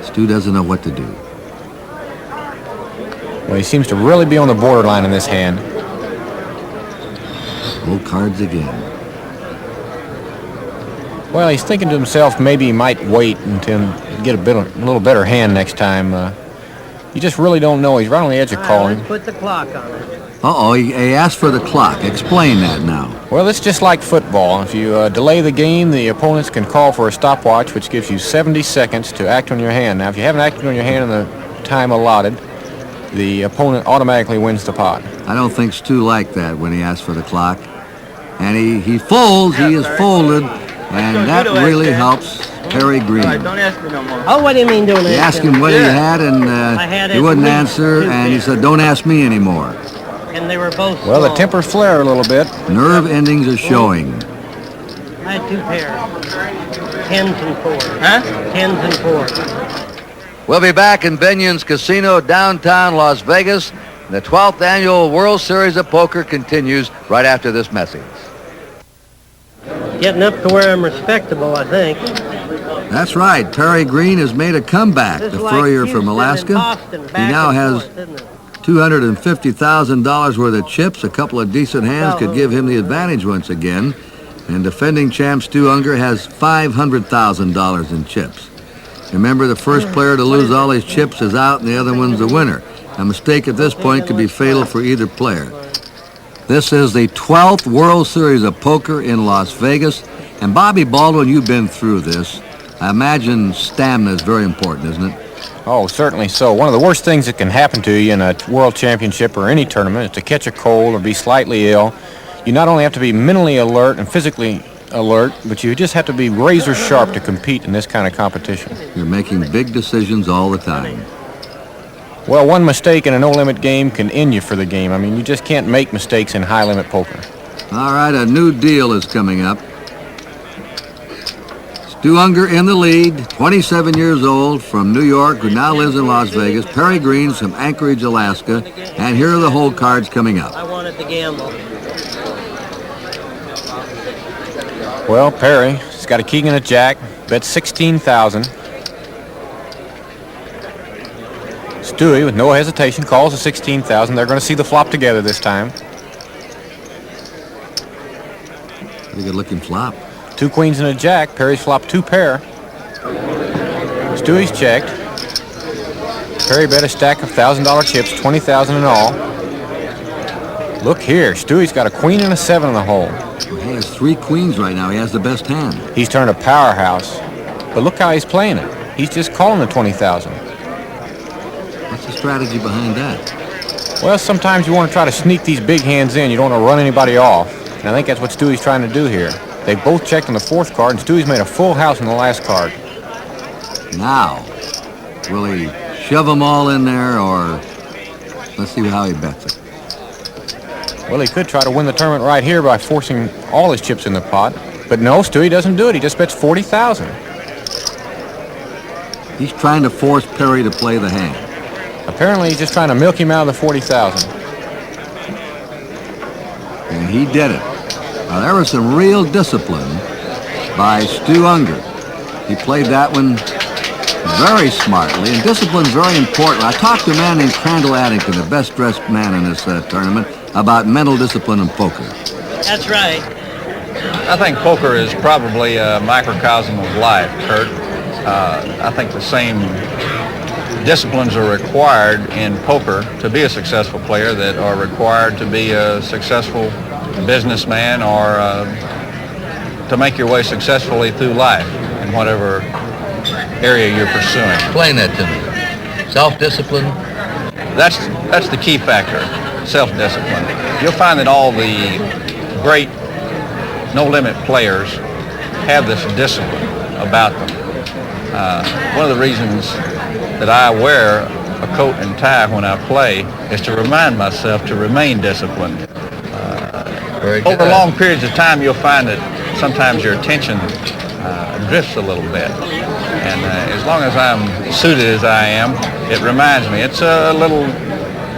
Stu doesn't know what to do. Well, he seems to really be on the borderline in this hand. Full cards again. Well, he's thinking to himself maybe he might wait until get a little better hand next time. You just really don't know. He's right on the edge of calling. Let's put the clock on it. Uh-oh, he asked for the clock. Explain that now. Well, it's just like football. If you delay the game, the opponents can call for a stopwatch, which gives you 70 seconds to act on your hand. Now, if you haven't acted on your hand in the time allotted, the opponent automatically wins the pot. I don't think Stu liked that when he asked for the clock. And he folds. He is folded. And that really helps Perry Green. Don't ask me no more. Oh, what do you mean don't ask me? He asked him what he had, and he wouldn't answer, and he said, don't ask me anymore. And they were both Well, the tempers flare a little bit. Nerve endings are showing. I had two pairs. 10s and 4s. Huh? 10s and 4s. We'll be back in Binion's Casino, downtown Las Vegas. The 12th annual World Series of Poker continues right after this message. Getting up to where I'm respectable, I think. That's right. Perry Green has made a comeback. The furrier from Alaska. He now has $250,000 worth of chips. A couple of decent hands could give him the advantage once again. And defending champ Stu Unger has $500,000 in chips. Remember, the first player to lose all his chips is out, and the other one's the winner. A mistake at this point could be fatal for either player. This is the 12th World Series of Poker in Las Vegas. And Bobby Baldwin, you've been through this. I imagine stamina is very important, isn't it? Oh, certainly so. One of the worst things that can happen to you in a world championship or any tournament is to catch a cold or be slightly ill. You not only have to be mentally alert and physically alert, but you just have to be razor sharp to compete in this kind of competition. You're making big decisions all the time. Well, one mistake in a no-limit game can end you for the game. I mean, you just can't make mistakes in high-limit poker. All right, a new deal is coming up. Stu Unger in the lead, 27 years old, from New York, who now lives in Las Vegas. Perry Green's from Anchorage, Alaska. And here are the hole cards coming up. I wanted to gamble. Well, Perry's got a king and a jack, bet $16,000. Stewie, with no hesitation, calls the $16,000. They're going to see the flop together this time. Pretty good looking flop. Two queens and a jack. Perry's flopped two pair. Stewie's checked. Perry bet a stack of $1,000 chips, $20,000 in all. Look here, Stewie's got a queen and a 7 in the hole. Well, he has 3 queens right now. He has the best hand. He's turned a powerhouse. But look how he's playing it. He's just calling the $20,000. What's the strategy behind that? Well, sometimes you want to try to sneak these big hands in. You don't want to run anybody off. And I think that's what Stewie's trying to do here. They both checked on the 4th card, and Stewie's made a full house on the last card. Now, will he shove them all in there, or let's see how he bets it. Well, he could try to win the tournament right here by forcing all his chips in the pot. But no, Stewie doesn't do it. He just bets 40,000. He's trying to force Perry to play the hand. Apparently, he's just trying to milk him out of the 40,000. And he did it. Now, there was some real discipline by Stu Unger. He played that one very smartly, and discipline's very important. I talked to a man named Crandall Addington, the best-dressed man in this tournament, about mental discipline in poker. That's right. I think poker is probably a microcosm of life, Kurt. I think the same disciplines are required in poker to be a successful player that are required to be a successful businessman or to make your way successfully through life in whatever area you're pursuing. Explain that to me. Self-discipline? That's the key factor, self-discipline. You'll find that all the great no-limit players have this discipline about them. One of the reasons that I wear a coat and tie when I play is to remind myself to remain disciplined. Over long periods of time, you'll find that sometimes your attention drifts a little bit. And as long as I'm suited as I am, it reminds me. It's a little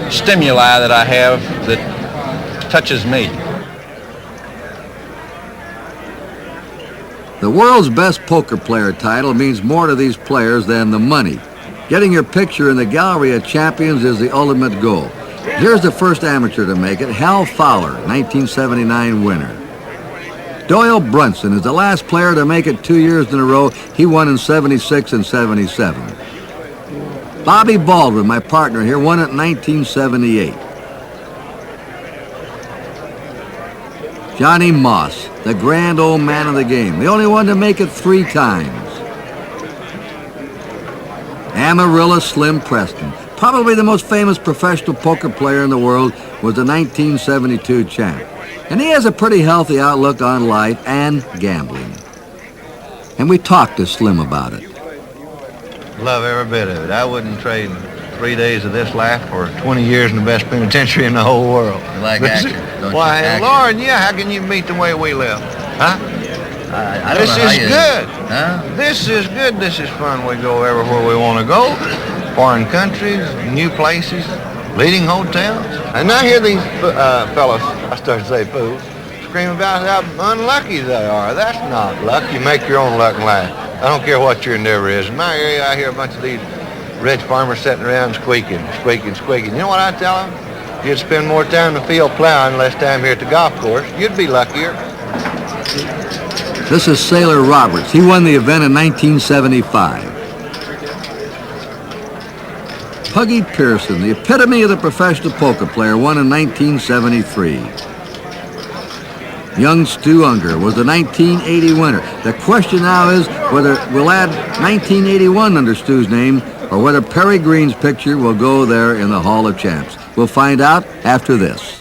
stimuli that I have that touches me. The world's best poker player title means more to these players than the money. Getting your picture in the gallery of champions is the ultimate goal. Here's the first amateur to make it, Hal Fowler, 1979 winner. Doyle Brunson is the last player to make it 2 years in a row. He won in 76 and 77. Bobby Baldwin, my partner here, won it in 1978. Johnny Moss, the grand old man of the game, the only one to make it 3 times. Amarillo Slim Preston, probably the most famous professional poker player in the world, was the 1972 champ. And he has a pretty healthy outlook on life and gambling. And we talked to Slim about it. Love every bit of it. I wouldn't trade 3 days of this life for 20 years in the best penitentiary in the whole world. You like action, don't Why, you? Action. Lord, yeah, how can you beat the way we live? Huh? I don't This know how is you- good. Huh? This is good. This is fun. We go everywhere we want to go. Foreign countries, new places, leading hotels. And I hear these fellas, I start to say fools, scream about how unlucky they are. That's not luck. You make your own luck in life. I don't care what your endeavor is. In my area, I hear a bunch of these rich farmers sitting around squeaking. You know what I tell them? You'd spend more time in the field plowing, less time here at the golf course. You'd be luckier. This is Sailor Roberts. He won the event in 1975. Puggy Pearson, the epitome of the professional poker player, won in 1973. Young Stu Unger was the 1980 winner. The question now is whether we'll add 1981 under Stu's name or whether Perry Green's picture will go there in the Hall of Champs. We'll find out after this.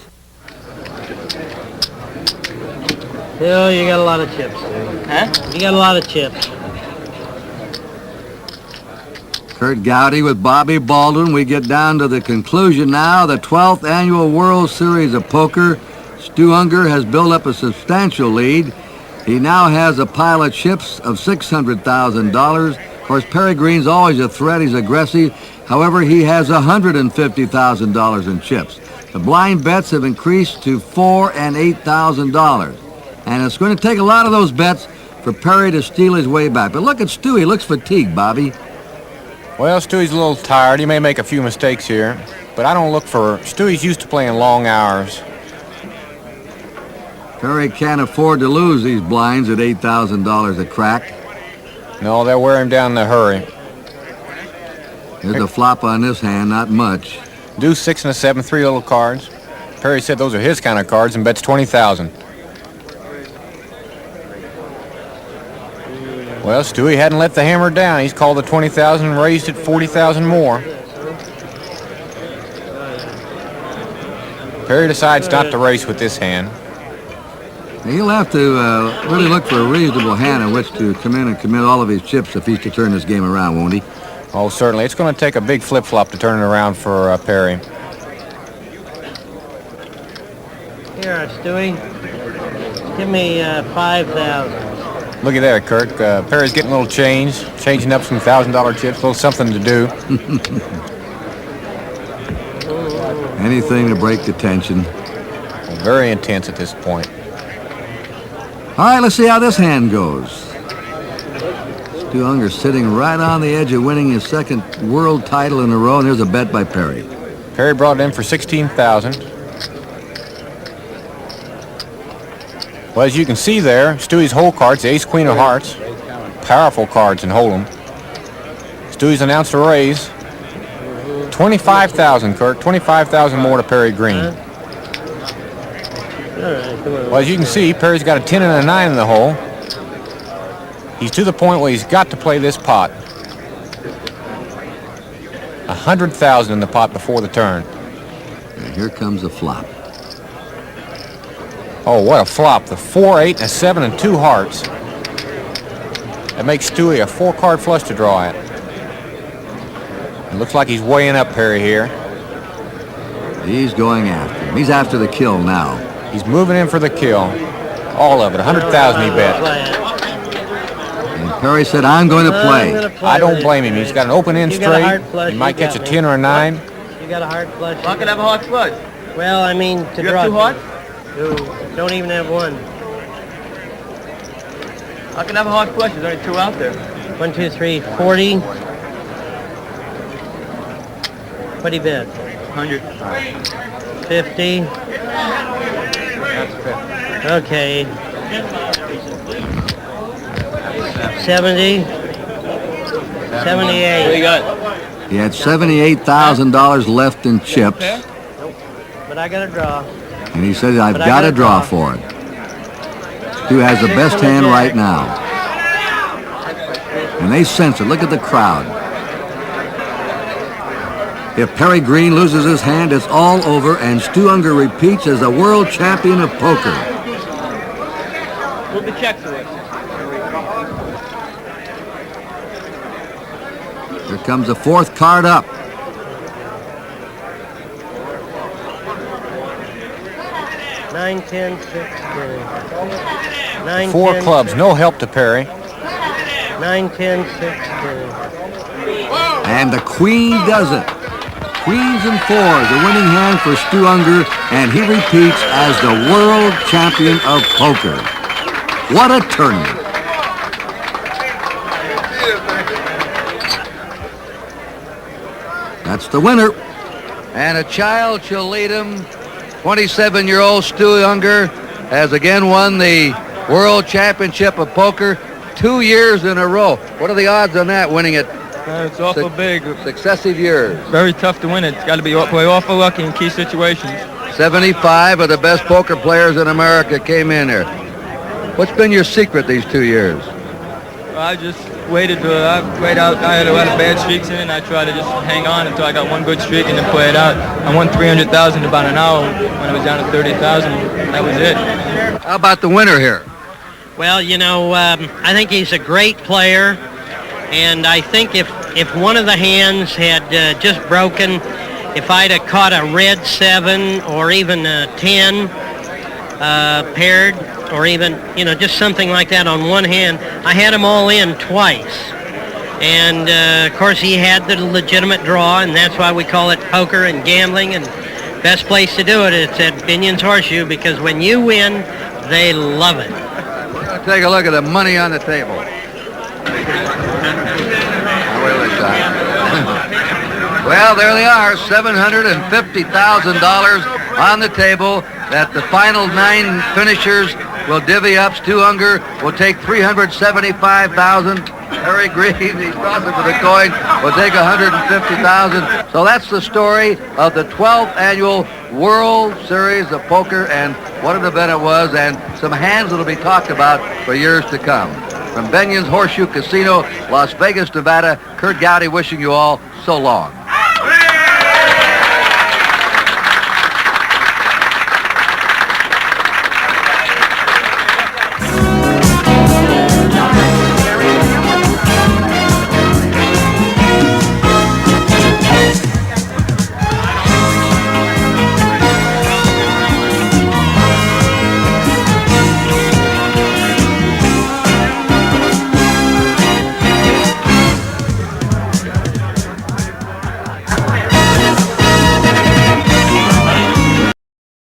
Bill, you got a lot of chips. Huh? You got a lot of chips. Kurt Gowdy with Bobby Baldwin. We get down to the conclusion now. The 12th Annual World Series of Poker. Stu Unger has built up a substantial lead. He now has a pile of chips of $600,000. Of course, Perry Green's always a threat. He's aggressive. However, he has $150,000 in chips. The blind bets have increased to $4,000 and $8,000. And it's going to take a lot of those bets for Perry to steal his way back. But look at Stu. He looks fatigued, Bobby. Well, Stewie's a little tired. He may make a few mistakes here, but I don't look for... Stewie's used to playing long hours. Perry can't afford to lose these blinds at $8,000 a crack. No, they'll wear him down in a hurry. There's a flop on this hand, not much. Deuce, 6 and a 7, 3 little cards. Perry said those are his kind of cards and bets 20,000. Well, Stewie hadn't let the hammer down. He's called the 20,000 and raised it 40,000 more. Perry decides not to race with this hand. He'll have to really look for a reasonable hand in which to come in and commit all of his chips if he's to turn this game around, won't he? Oh, certainly. It's going to take a big flip-flop to turn it around for Perry. Here, Stewie. Give me 5,000. Look at there, Kirk. Perry's getting a little change, changing up some $1,000 chips, a little something to do. Anything to break the tension. Very intense at this point. All right, let's see how this hand goes. Stu Unger sitting right on the edge of winning his second world title in a row, and here's a bet by Perry. Perry brought it in for $16,000. Well, as you can see there, Stewie's whole cards, the ace, queen of hearts. Powerful cards in Hold'em. Stewie's announced a raise. $25,000, Kirk. $25,000 more to Perry Green. Well, as you can see, Perry's got a 10 and a 9 in the hole. He's to the point where he's got to play this pot. $100,000 in the pot before the turn. And here comes the flop. Oh, what a flop. The 4, 8, and a 7 and 2 hearts. That makes Stewie a 4-card flush to draw at. It looks like he's weighing up Perry here. He's going after him. He's after the kill now. He's moving in for the kill. All of it. $100,000 he bet. And Perry said, I'm going to play. I don't blame him. He's got an open end straight. He might catch a 10 or a 9. You got a hard flush. I can have a hard flush. Well, I mean, to You draw. have 2 hearts? Don't even have one. I can have a hard flush. There's only 2 out there. 1, 2, 3, 40. What do you bet? 100. 50. Okay. 70. 78. What do you got? He had $78,000 left in chips. But I got to draw. And he said, I've got to draw for it. Stu has the best hand right now. And they sense it. Look at the crowd. If Perry Green loses his hand, it's all over, and Stu Unger repeats as the world champion of poker. Move the check to it. Here comes the 4th card up. Nine, 10, 16. 9, 4 10, clubs. No help to Perry. 9, 10, 16. And the queen does it. Queens and 4s, the winning hand for Stu Unger, and he repeats as the world champion of poker. What a tournament. That's the winner. And a child shall lead him. 27-year-old Stu Unger has again won the World Championship of Poker 2 years in a row. What are the odds on that, winning it? It's awful big. Successive years. Very tough to win it. It's got to be play awful lucky in key situations. 75 of the best poker players in America came in here. What's been your secret these 2 years? I just waited I out. I had a lot of bad streaks in it, and I tried to just hang on until I got one good streak and then play it out. I won $300,000 in about an hour when I was down to $30,000. That was it. How about the winner here? Well, you know, I think he's a great player, and I think if one of the hands had just broken, if I'd have caught a red 7 or even a 10 paired, or even, you know, just something like that on one hand, I had them all in twice. And, of course, he had the legitimate draw, and that's why we call it poker and gambling, and best place to do it is at Binion's Horseshoe, because when you win, they love it. Take a look at the money on the table. Well, there they are, $750,000 on the table that the final 9 finishers will divvy up. Stu Unger will take $375,000. Perry Green, he's tossing for the coin, will take $150,000. So that's the story of the 12th annual World Series of Poker, and what an event it was, and some hands that will be talked about for years to come. From Binion's Horseshoe Casino, Las Vegas, Nevada, Kurt Gowdy wishing you all so long.